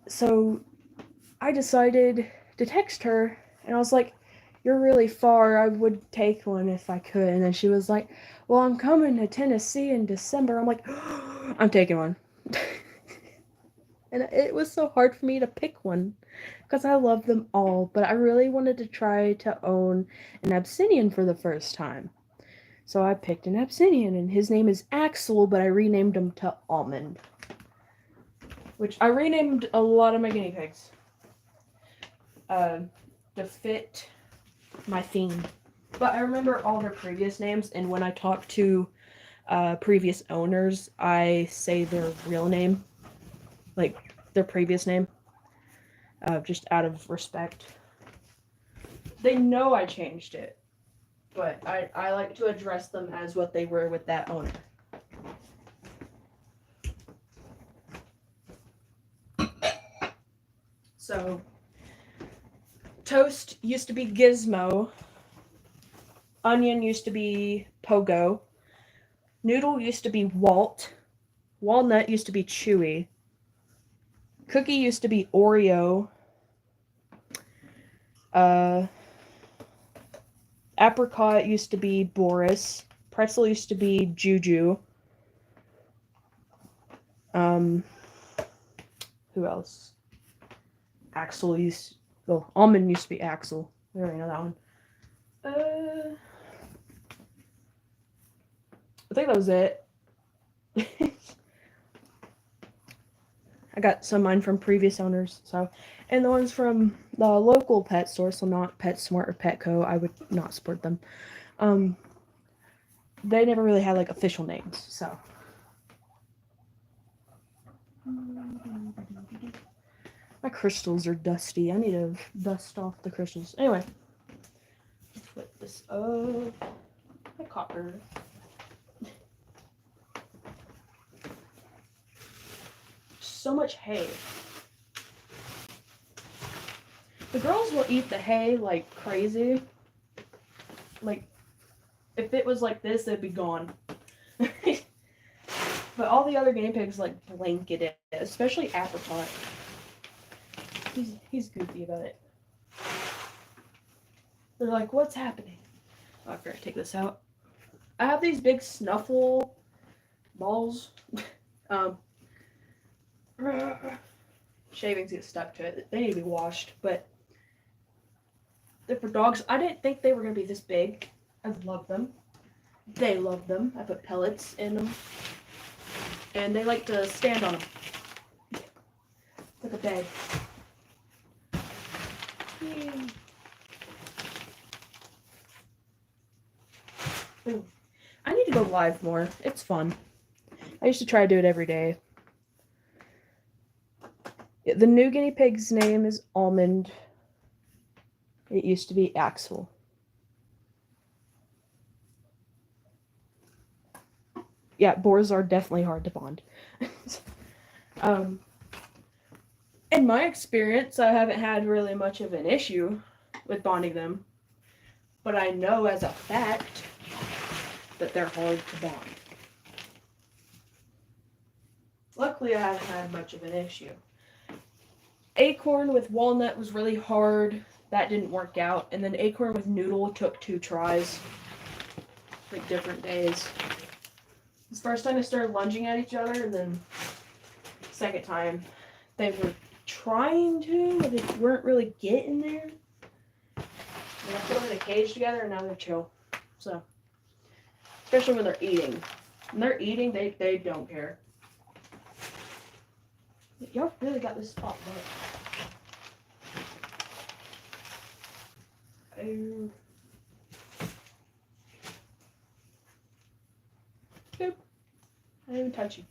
A: So I decided to text her, and I was like, "You're really far. I would take one if I could." And then she was like, "Well, I'm coming to Tennessee in December." I'm like, oh, "I'm taking one." And it was so hard for me to pick one because I love them all, but I really wanted to try to own an Abyssinian for the first time. So I picked an Abyssinian, and his name is Axel, but I renamed him to Almond. Which I renamed a lot of my guinea pigs to fit my theme. But I remember all their previous names, and when I talk to previous owners, I say their real name, like their previous name, just out of respect. They know I changed it, but I like to address them as what they were with that owner. So, Toast used to be Gizmo. Onion used to be Pogo. Noodle used to be Walt. Walnut used to be Chewy. Cookie used to be Oreo. Apricot used to be Boris. Pretzel used to be Juju. Who else? Almond used to be Axel. I already know that one. I think that was it. I got some of mine from previous owners, and the ones from the local pet store, so not PetSmart or Petco, I would not support them. They never really had like official names, so. My crystals are dusty. I need to dust off the crystals. Anyway, let's flip this up. My copper. So much hay. The girls will eat the hay like crazy. Like, if it was like this, it'd be gone. But all the other guinea pigs like blanket it, especially Apricot. He's goofy about it. They're like, "What's happening?" Oh, I forgot to take this out. I have these big snuffle balls. Shavings get stuck to it. They need to be washed, but they're for dogs. I didn't think they were going to be this big. I love them. They love them. I put pellets in them. And they like to stand on them. It's like a bed. Yay. Ooh. I need to go live more. It's fun. I used to try to do it every day. The new guinea pig's name is Almond. It used to be Axel. Yeah, boars are definitely hard to bond. In my experience, I haven't had really much of an issue with bonding them. But I know as a fact that they're hard to bond. Luckily, I haven't had much of an issue. Acorn with walnut was really hard. That didn't work out. And then acorn with noodle took 2 tries. Like different days. The first time they started lunging at each other, and then second time they were trying to, but they weren't really getting there. And I put them in a cage together, and now they're chill. So, especially when they're eating. When they're eating, they don't care. Y'all really got this spot right. Oh. Boop. I didn't even touch you.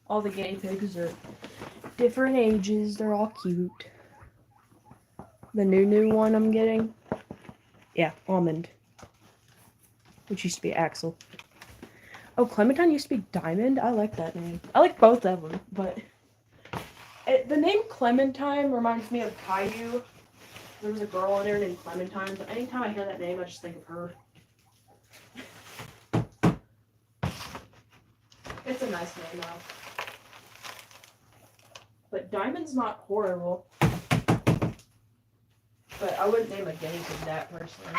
A: All the guinea pigs are different ages. They're all cute. The new one I'm getting, yeah, Almond, which used to be Axel. Oh, Clementine used to be Diamond. I like that name. I like both of them, but the name Clementine reminds me of Caillou. There was a girl in there named Clementine, but anytime I hear that name, I just think of her. It's a nice name, though. But Diamond's not horrible. But I wouldn't name a guinea pig that, personally.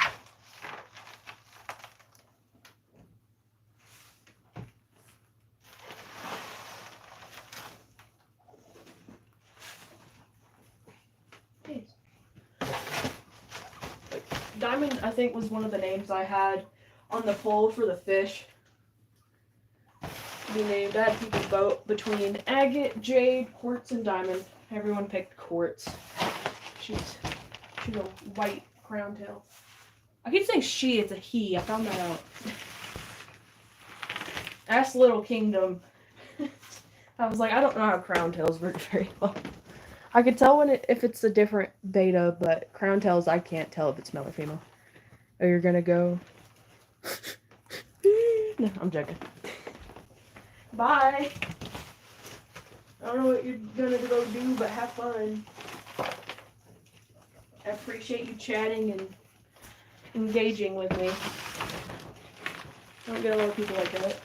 A: Diamond, I think, was one of the names I had on the poll for the fish to be named. I had people vote between agate, jade, quartz, and diamond. Everyone picked quartz. She's a white crown tail. I keep saying she, it's a he. I found that out. Ask Little Kingdom. I was like, I don't know how crown tails work very well. I could tell if it's a different beta, but crown tails, I can't tell if it's male or female. Oh, you're gonna go? No, I'm joking. Bye. I don't know what you're gonna go do, but have fun. I appreciate you chatting and engaging with me. I don't get a lot of people like that.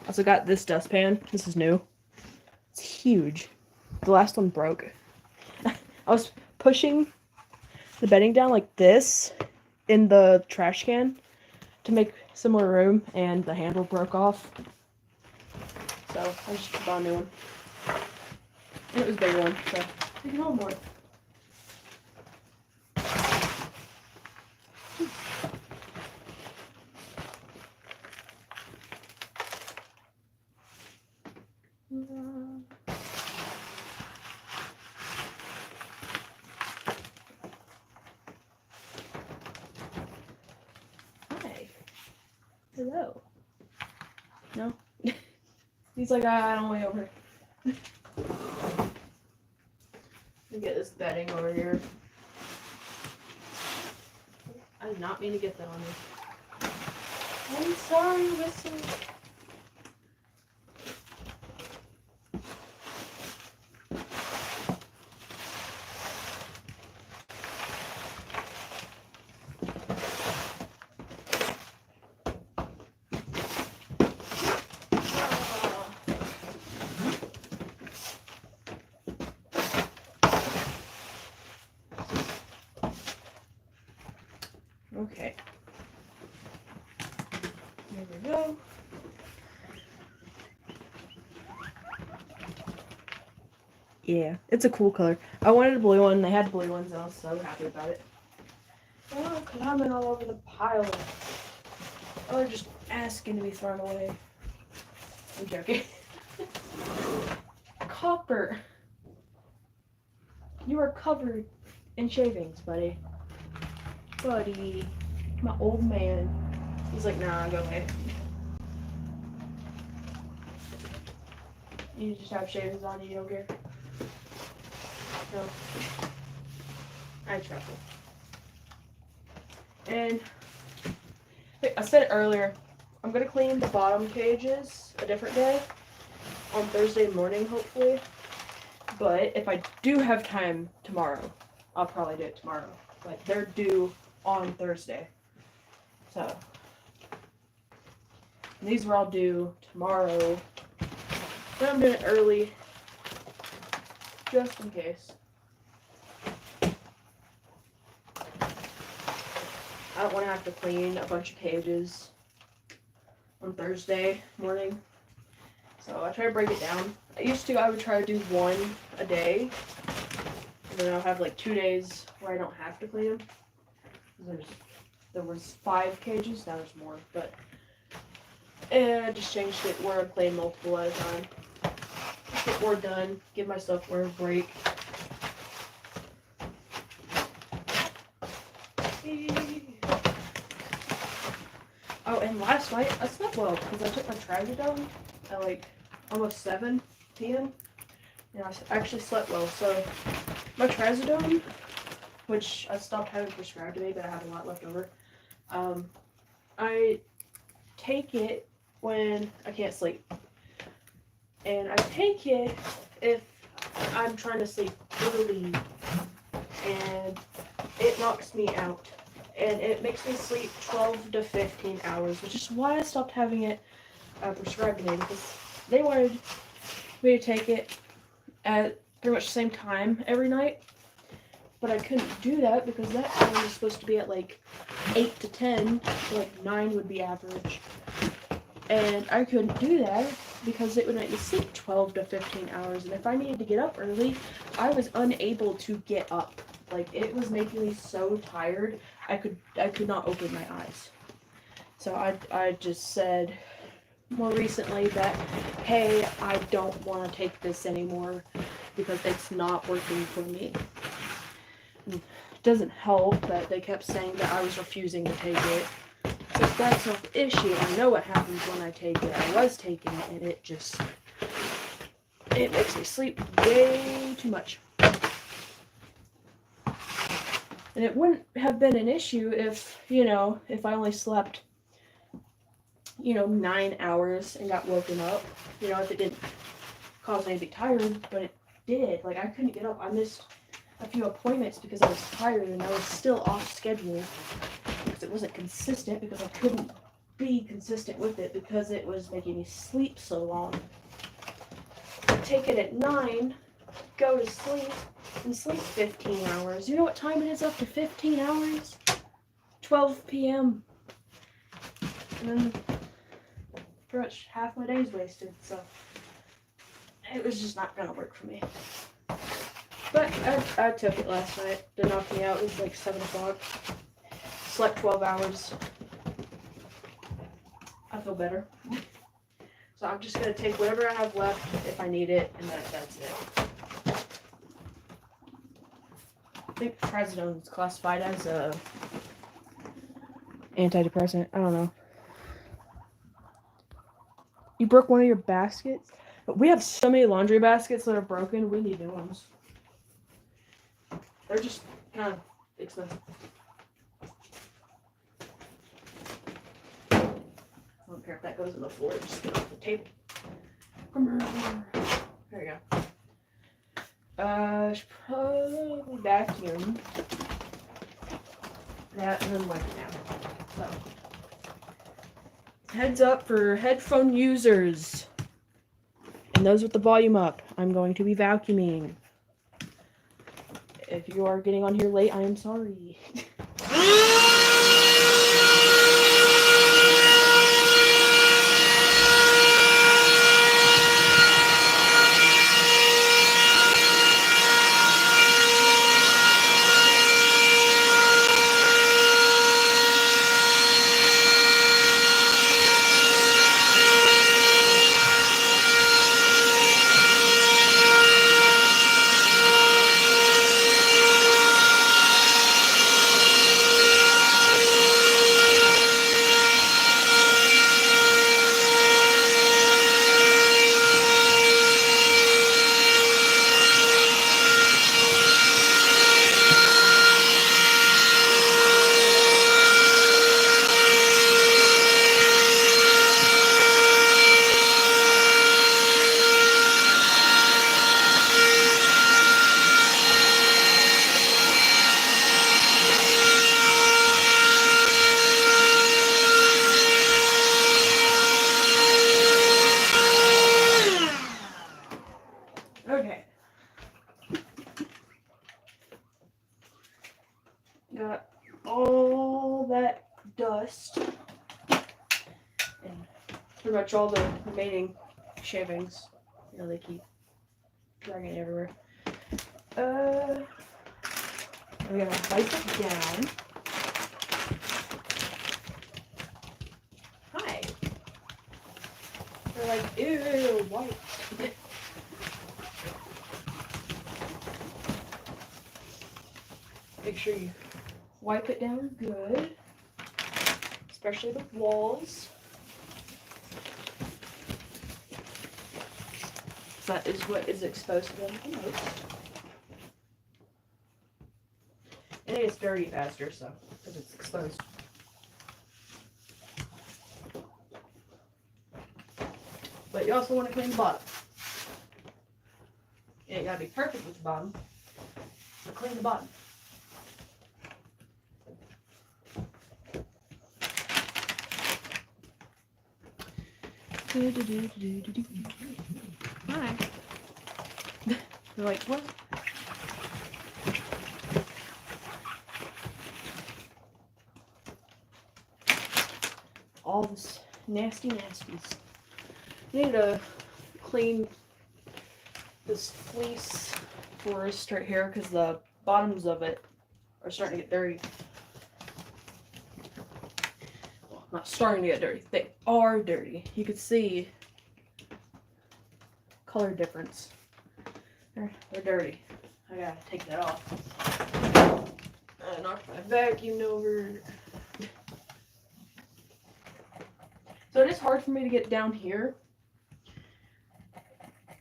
A: Also got this dustpan. This is new. It's huge. The last one broke. I was pushing the bedding down like this in the trash can to make some more room, and the handle broke off. So I just bought a new one. And it was a bigger one, so I can hold more. Hi. Hello. No? He's like, I don't want you over here. Let me get this bedding over here. I did not mean to get that on you. I'm sorry, Whistle. Okay. There we go. Yeah, it's a cool color. I wanted a blue one. They had blue ones, and I was so happy about it. Oh, climbing all over the pile. Oh, they're just asking to be thrown away. I'm joking. Copper. You are covered in shavings, buddy. Buddy. My old man. He's like, nah, go away. You just have shavings on you don't care? No. I chuckle. And I said it earlier, I'm going to clean the bottom cages a different day. On Thursday morning, hopefully. But if I do have time tomorrow, I'll probably do it tomorrow. But they're due on Thursday. So, these were all due tomorrow. But I'm doing it early, just in case. I don't want to have to clean a bunch of cages on Thursday morning. So I try to break it down. I would try to do one a day. And then I'll have like 2 days where I don't have to clean them. There was 5 cages, now there's more. But I just changed it where I'm playing multiple at a time. Get more done, give myself more break. Oh, and last night I slept well because I took my trazodone at like almost 7 p.m. and I actually slept well. So my trazodone, which I stopped having prescribed to me, but I have a lot left over. I take it when I can't sleep, and I take it if I'm trying to sleep early, and it knocks me out. And it makes me sleep 12 to 15 hours, which is why I stopped having it prescribed to me, because they wanted me to take it at pretty much the same time every night. But I couldn't do that because that time was supposed to be at like 8 to 10, so like 9 would be average. And I couldn't do that because it would make me sleep 12 to 15 hours. And if I needed to get up early, I was unable to get up. Like, it was making me so tired, I could not open my eyes. So I just said more recently that, hey, I don't want to take this anymore because it's not working for me. It doesn't help that they kept saying that I was refusing to take it. So that's no issue. I know what happens when I take it. I was taking it, and it makes me sleep way too much. And it wouldn't have been an issue if I only slept, 9 hours and got woken up. If it didn't cause me to be tired, but it did. Like, I couldn't get up. I missed a few appointments because I was tired, and I was still off schedule because it wasn't consistent, because I couldn't be consistent with it because it was making me sleep so long. Take it at 9, go to sleep, and sleep 15 hours. You know what time it is up to 15 hours? 12 p.m. And then pretty much half my day's wasted, so it was just not gonna work for me. But I took it last night to knock me out. It was like 7 o'clock. Slept 12 hours. I feel better. So I'm just gonna take whatever I have left if I need it, and that's it. I think trazodone is classified as a antidepressant. I don't know. You broke one of your baskets? But we have so many laundry baskets that are broken. We need new ones. They're just kind of expensive. I don't care if that goes on the floor. Just get off the table. There you go. I should probably vacuum that and then wipe it down. So, heads up for headphone users and those with the volume up. I'm going to be vacuuming. If you are getting on here late, I am sorry. dust and pretty much all the remaining shavings. You know, they keep dragging it everywhere. We're gonna wipe it down. Hi. They're like, ew, white. Make sure you wipe it down good, especially the walls. That is what is exposed to them the most. And it gets dirty faster, so, because it's exposed. But you also want to clean the bottom. It ain't gotta be perfect with the bottom, but clean the bottom. Hi. They're like, what? All this nasty nasties. I need to clean this fleece forest right here because the bottoms of it are starting to get dirty. Well, not starting to get dirty. They are dirty. You can see color difference. They're dirty. I gotta take that off. I knocked my vacuum over. So it is hard for me to get down here.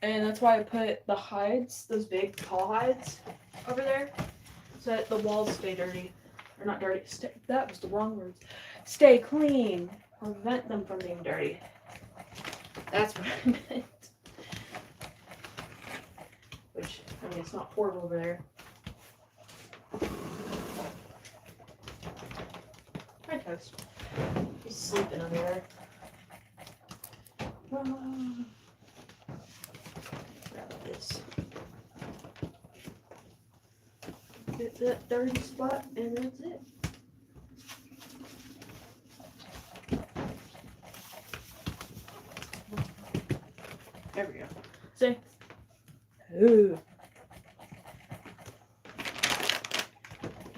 A: And that's why I put the hides, those big tall hides, over there. So that the walls stay dirty. Or not dirty. That was the wrong words. Stay clean. Prevent them from being dirty. That's what I meant. Which, I mean, it's not horrible over there. Hi, Toast. He's sleeping under there. Grab this. Get that dirty spot, and that's it. There we go. See? Ooh.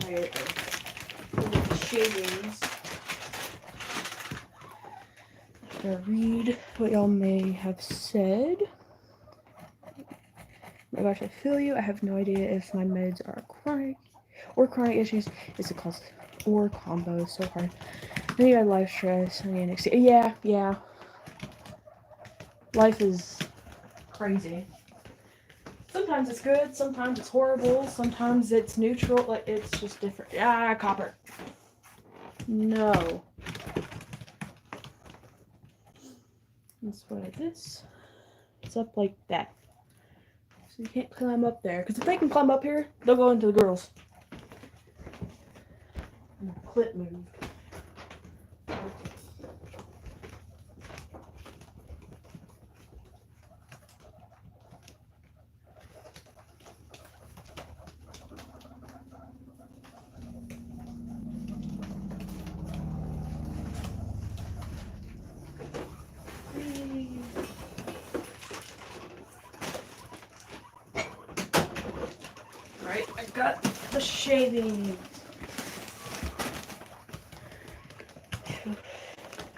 A: Right. The shavings. I'm gonna read what y'all may have said. Oh my gosh, I feel you. I have no idea if my meds are chronic or chronic issues. Is it called or combo? So hard. Then you got life stress. I mean, yeah. Life is crazy. Sometimes it's good, sometimes it's horrible, sometimes it's neutral, like it's just different. Ah, copper. No. That's what this. It's up like that. So you can't climb up there. Because if they can climb up here, they'll go into the girls. And the clip moved. Alright, I got the shaving.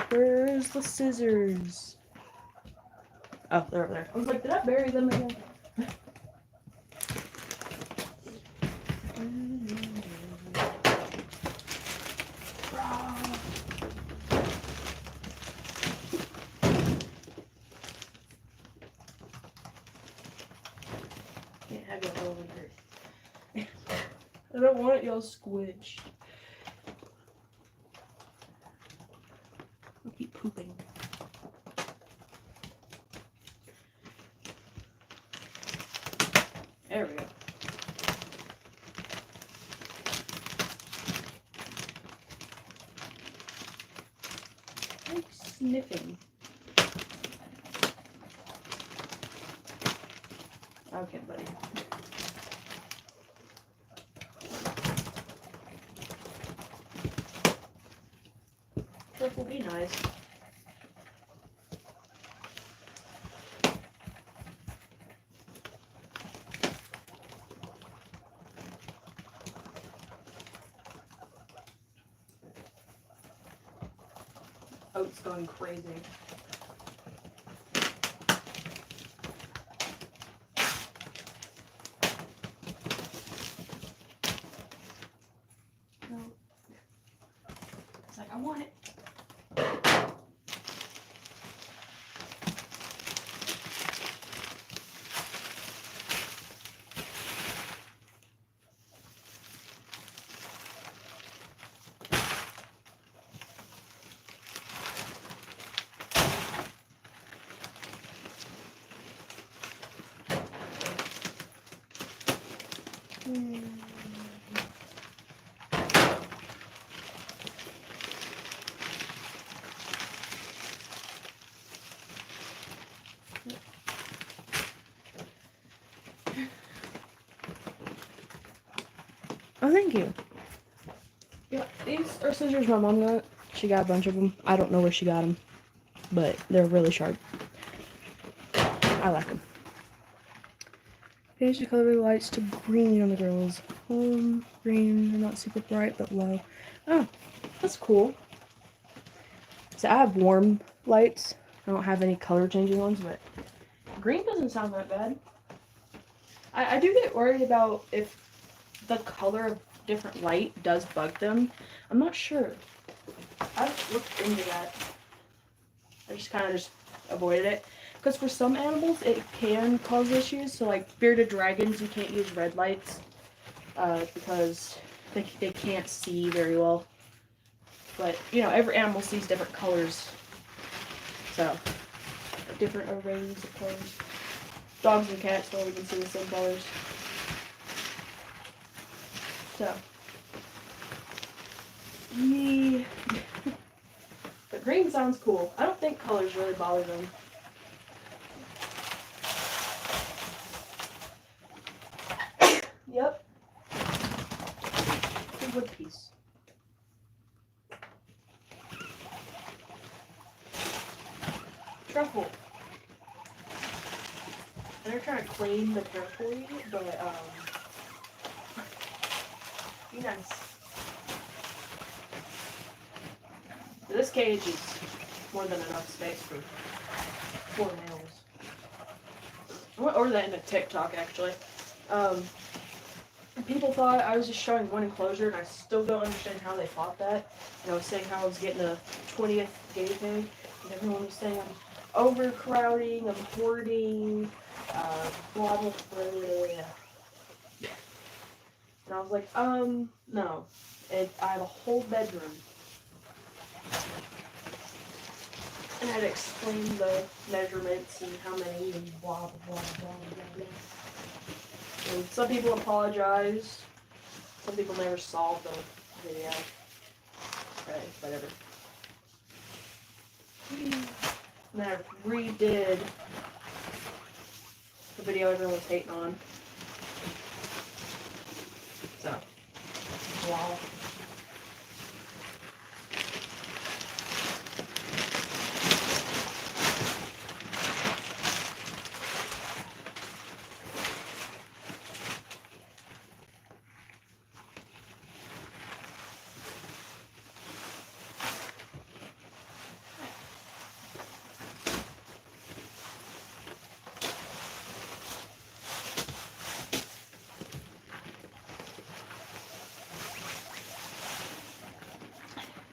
A: Where's the scissors? Oh, they're over there. I was like, did I bury them again? Can't have it all over here. I don't want it y'all squished. I'll keep pooping. There we go. I'm sniffing. Okay, buddy. That will be nice. Oh, it's going crazy. No. It's like, I want it. Oh, thank you. Yeah, these are scissors my mom got. She got a bunch of them. I don't know where she got them, but they're really sharp. I like them. Change the color of the lights to green on the girls. Green, they're not super bright, but low. Oh, that's cool. So I have warm lights. I don't have any color changing ones, but green doesn't sound that bad. I do get worried about if the color of different light does bug them. I'm not sure. I've looked into that. I just kind of avoided it. Because for some animals, it can cause issues. So like bearded dragons, you can't use red lights because they can't see very well. But, you know, every animal sees different colors. So, different arrays of colors. Dogs and cats don't even see the same colors. So, yeah. But green sounds cool. I don't think colors really bother them. Yep. Good wood piece. Truffle. And they're trying to clean the truffle, but be nice. This cage is more than enough space for 4 animals. I want to order that in a TikTok, actually. People thought I was just showing one enclosure, and I still don't understand how they thought that. And I was saying how I was getting a 20th guinea pig, and everyone was saying I'm overcrowding, I'm hoarding, blah, blah, blah. And I was like, no. I have a whole bedroom. And I'd explain the measurements and how many and blah, blah, blah, blah, blah, blah. And some people apologized. Some people never saw the video. Okay, whatever. And then I redid the video everyone was hating on. So, wow.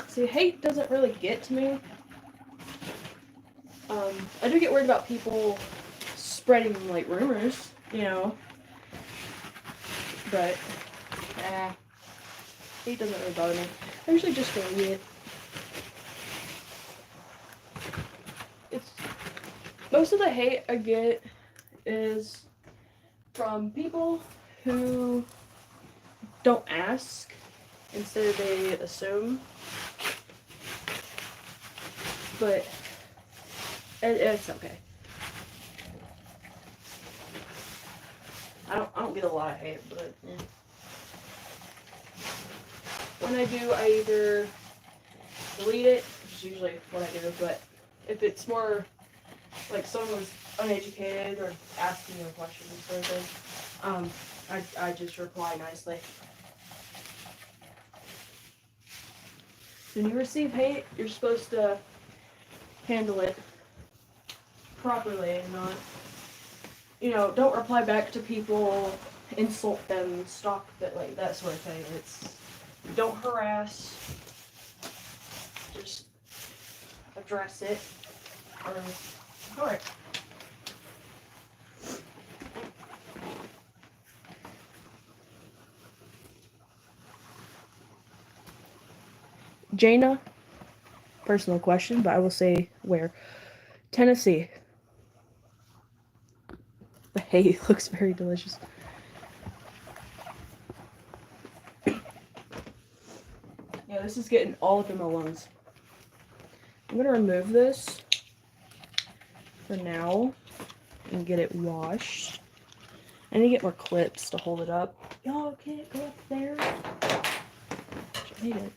A: See, hate doesn't really get to me. I do get worried about people spreading, like, rumors, you know. But, hate doesn't really bother me. I usually just delete it. Most of the hate I get is from people who don't ask, instead they assume. But it's okay. I don't get a lot of hate, but when I do, I either delete it is usually what I do. But if it's more like someone was uneducated or asking you a question or something, I just reply nicely. When you receive hate, you're supposed to handle it properly and not, don't reply back to people, insult them, stalk them, like that sort of thing. Don't harass, just address it, or ignore it. Jaina, personal question, but I will say where. Tennessee. The hay looks very delicious. Yeah, this is getting all up in my lungs. I'm gonna remove this for now and get it washed. I need to get more clips to hold it up. Y'all can't go up there. I hate it.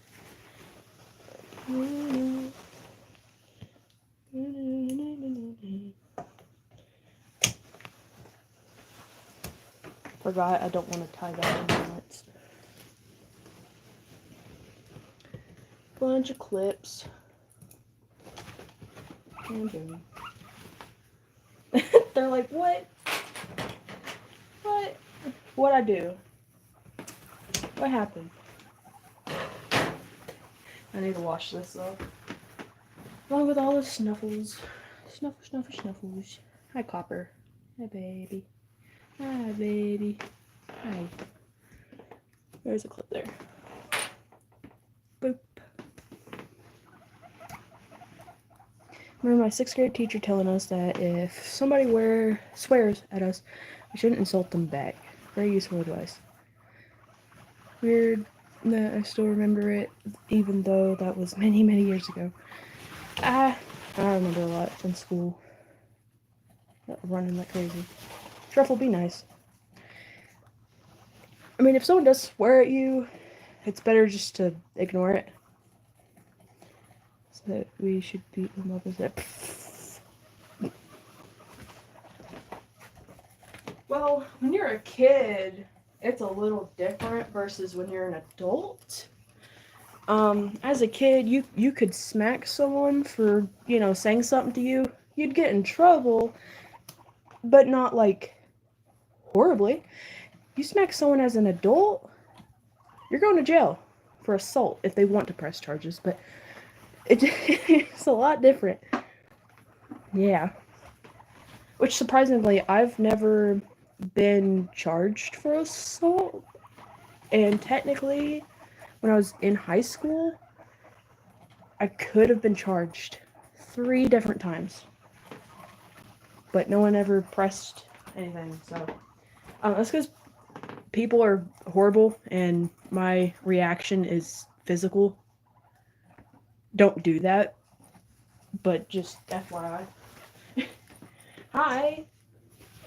A: Forgot I don't want to tie that in knots. Bunch of clips. And boom. They're like, what? What? What'd I do? What happened? I need to wash this though. Along with all the snuffles. Snuffles. Hi, Copper. Hi, baby. Hi, baby. Hi. There's a clip there. Boop. Remember my 6th grade teacher telling us that if somebody swears at us, we shouldn't insult them back. Very useful advice. Weird that I still remember it, even though that was many, many years ago. I remember a lot from school. Running like crazy. Truffle, be nice. I mean, if someone does swear at you, it's better just to ignore it. So that we should beat them up as that. Well, when you're a kid, it's a little different versus when you're an adult. As a kid, you could smack someone for, saying something to you. You'd get in trouble, but not, like, horribly. You smack someone as an adult, you're going to jail for assault if they want to press charges, but it's a lot different. Yeah. Which, surprisingly, I've never been charged for assault. And technically, when I was in high school, I could have been charged 3 different times. But no one ever pressed anything, so. That's because people are horrible and my reaction is physical. Don't do that. But just FYI. Hi!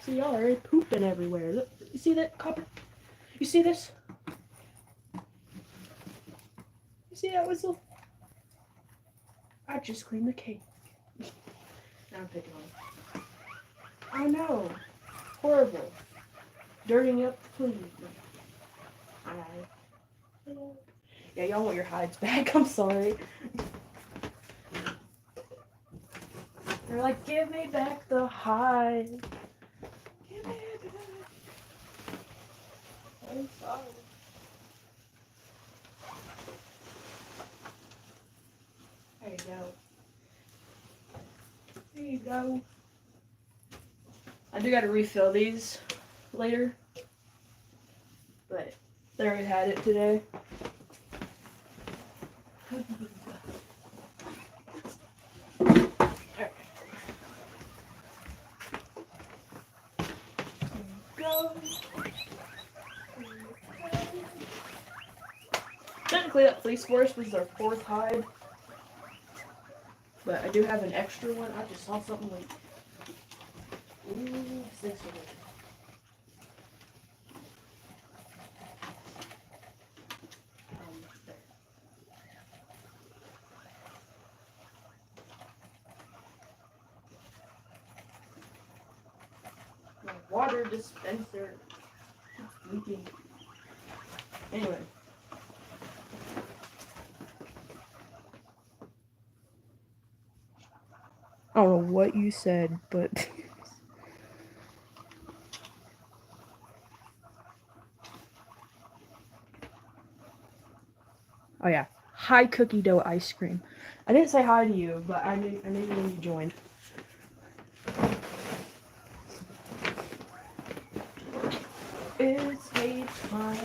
A: See, y'all are pooping everywhere. Look, you see that, Copper? You see this? You see that whistle? I just cleaned the cake. Now I'm picking on it. I know. Horrible. Dirtying up the cleaning. Hi. Hello. Yeah, y'all want your hides back. I'm sorry. They're like, give me back the hide. Give me it back. I'm sorry. There you go. There you go. I do gotta refill these later. But I already had it today. Go. Technically that police force was their 4th hide. But I do have an extra one. I just saw something like, ooh, what's this one? There. water dispenser. It's leaking. Anyway. I don't know what you said, but oh yeah, hi cookie dough ice cream. I didn't say hi to you, but I knew you when you joined. It's hate time.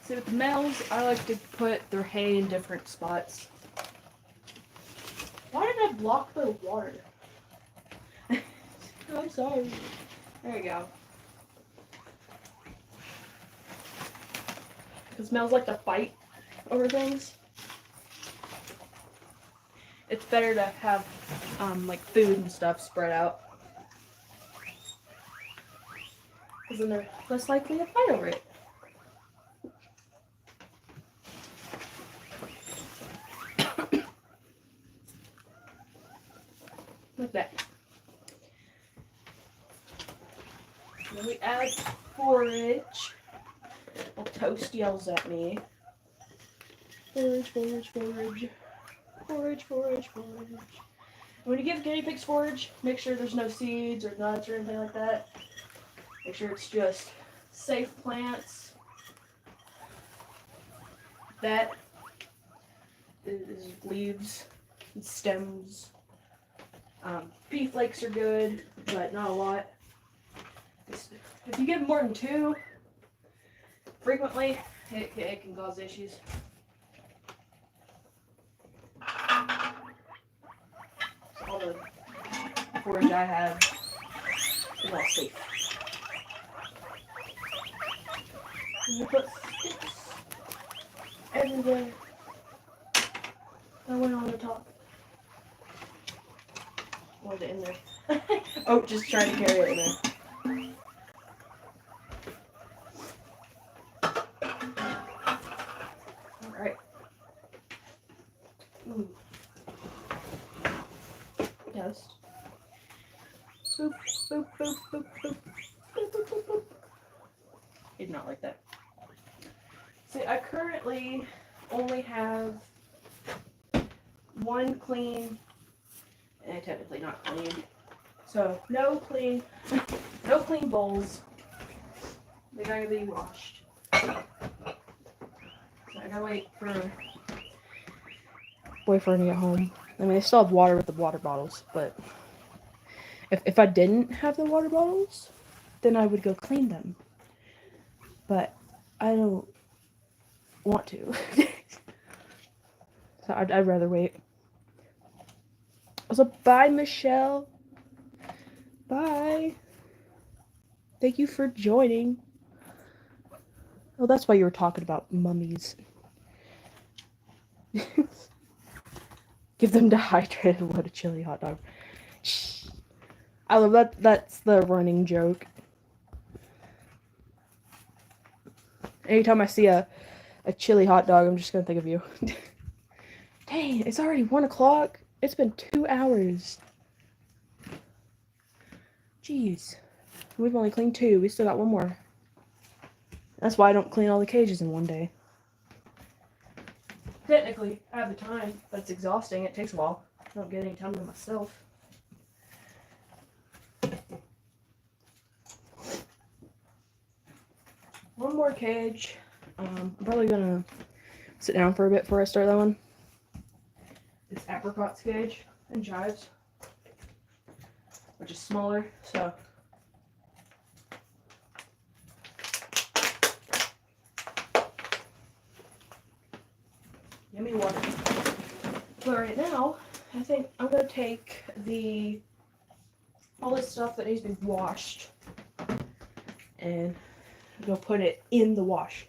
A: So with the males, I like to put their hay in different spots. Why did I block the water? I'm sorry. There you go. Because males like to fight over things. It's better to have like food and stuff spread out. Because then they're less likely to fight over it. Like that. Then we add forage. Well, Toast yells at me. Forage, forage, forage. Forage, forage, forage. When you give guinea pigs forage, make sure there's no seeds or nuts or anything like that. Make sure it's just safe plants. That is leaves and stems. Pea flakes are good, but not a lot. If you give more than 2, frequently, it can cause issues. So all the forage I have is all safe. And you put sticks everywhere. I went on the top. Was it in there? Oh, just trying to carry it in there. Alright. Ooh. Toast. Boop, boop, boop, boop, boop. Boop, boop, boop, boop. Did not like that. See, I currently only have 1 clean, and technically not clean. So no clean bowls. They gotta be washed. So I gotta wait for boyfriend to get home. I mean, I still have water with the water bottles, but if I didn't have the water bottles, then I would go clean them. But I don't want to. So I'd rather wait. So bye, Michelle. Bye. Thank you for joining. Oh, that's why you were talking about mummies. Give them dehydrated what a chili hot dog. Shh. I love that. That's the running joke. Anytime I see a chili hot dog, I'm just gonna think of you. Dang, it's already 1 o'clock. It's been 2 hours. Jeez. We've only cleaned 2. We still got 1 more. That's why I don't clean all the cages in 1 day. Technically, I have the time, but it's exhausting. It takes a while. I don't get any time to myself. One more cage. I'm probably gonna sit down for a bit before I start that one. It's apricots cage and chives, which is smaller, so. Yummy water. But right now, I think I'm gonna take all this stuff that needs to be washed and go put it in the wash.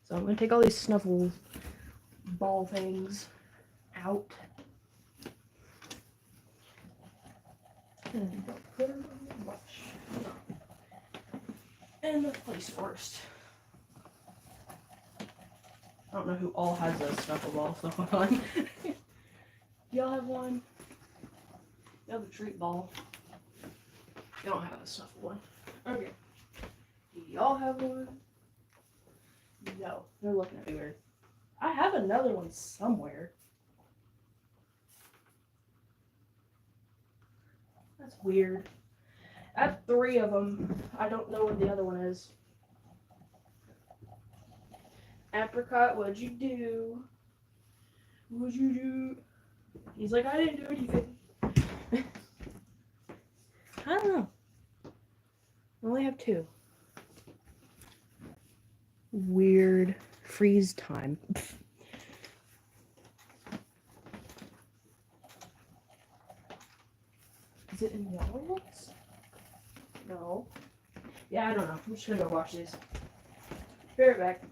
A: So I'm gonna take all these snuffle ball things out. And put them in the wash. In the place first. I don't know who all has a snuffle ball, so hold on. Y'all have one? You have a treat ball. You don't have a snuffle one. Okay. Do y'all have one? No. They're looking at me weird. I have another one somewhere. That's weird. I have 3 of them. I don't know where the other one is. Apricot, what'd you do? What'd you do? He's like, I didn't do anything. I don't know. I only have 2. Weird freeze time. Is it in the other ones? No. Yeah, I don't know. I'm just gonna go wash these. Be right back.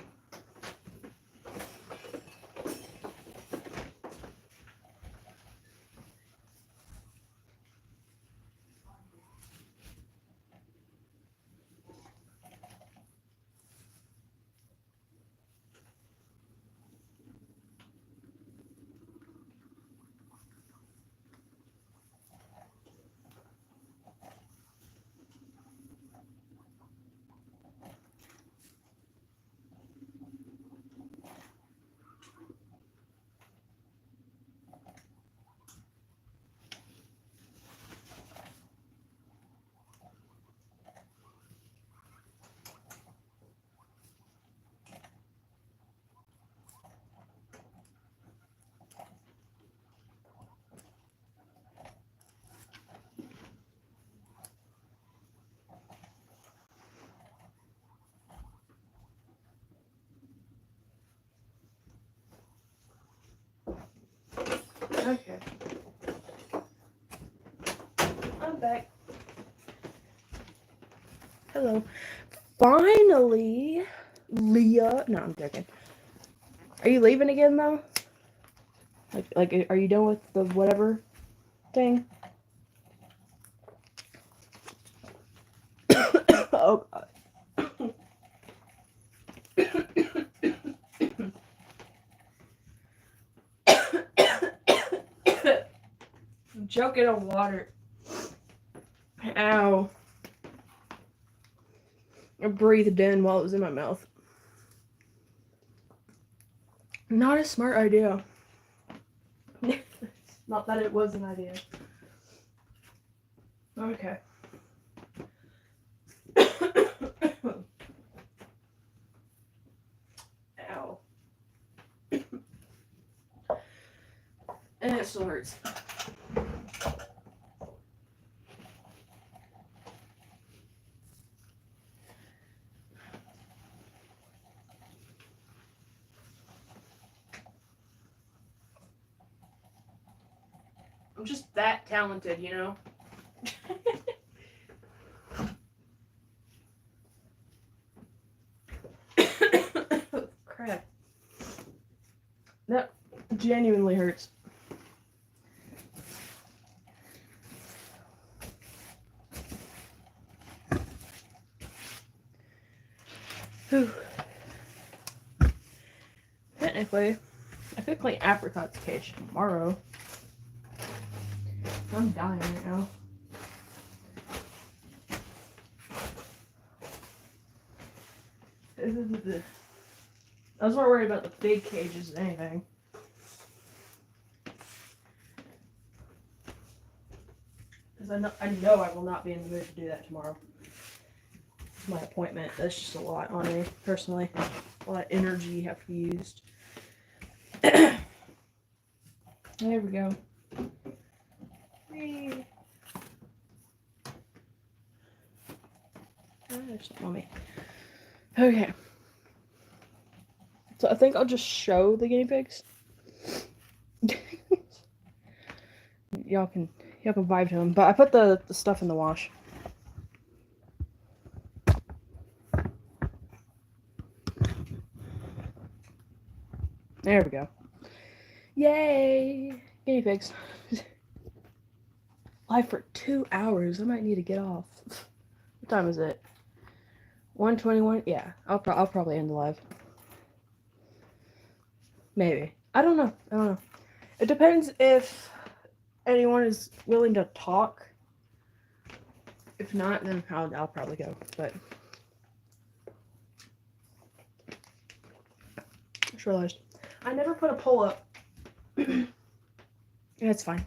A: Okay. I'm back. Hello. Finally, Leah. No, I'm joking. Are you leaving again though? Like, are you done with the whatever thing? Oh God. I'm choking on water. Ow. I breathed in while it was in my mouth. Not a smart idea. Not that it was an idea. Okay. Ow. And it still hurts. I'm just that talented, you know? Crap. That genuinely hurts. Whew. Technically, I could clean Apricot's cage tomorrow. I'm dying right now. I was more worried about the big cages than anything. Because I know I will not be in the mood to do that tomorrow. It's my appointment. That's just a lot on me, personally. A lot of energy have to be used. There we go. Hey. Oh, there's mommy. Okay. So I think I'll just show the guinea pigs. y'all can vibe to them. But I put the stuff in the wash. There we go. Yay! Guinea pigs. live for 2 hours. I might need to get off. What time is it? 1:21? Yeah, I'll probably end the live. Maybe. I don't know. It depends if anyone is willing to talk. If not, then I'll probably go. But I just realized I never put a poll up. It's fine.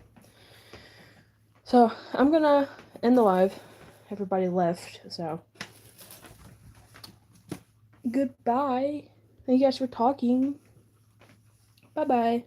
A: So I'm gonna end the live. Everybody left, so goodbye. Thank you guys for talking. Bye bye.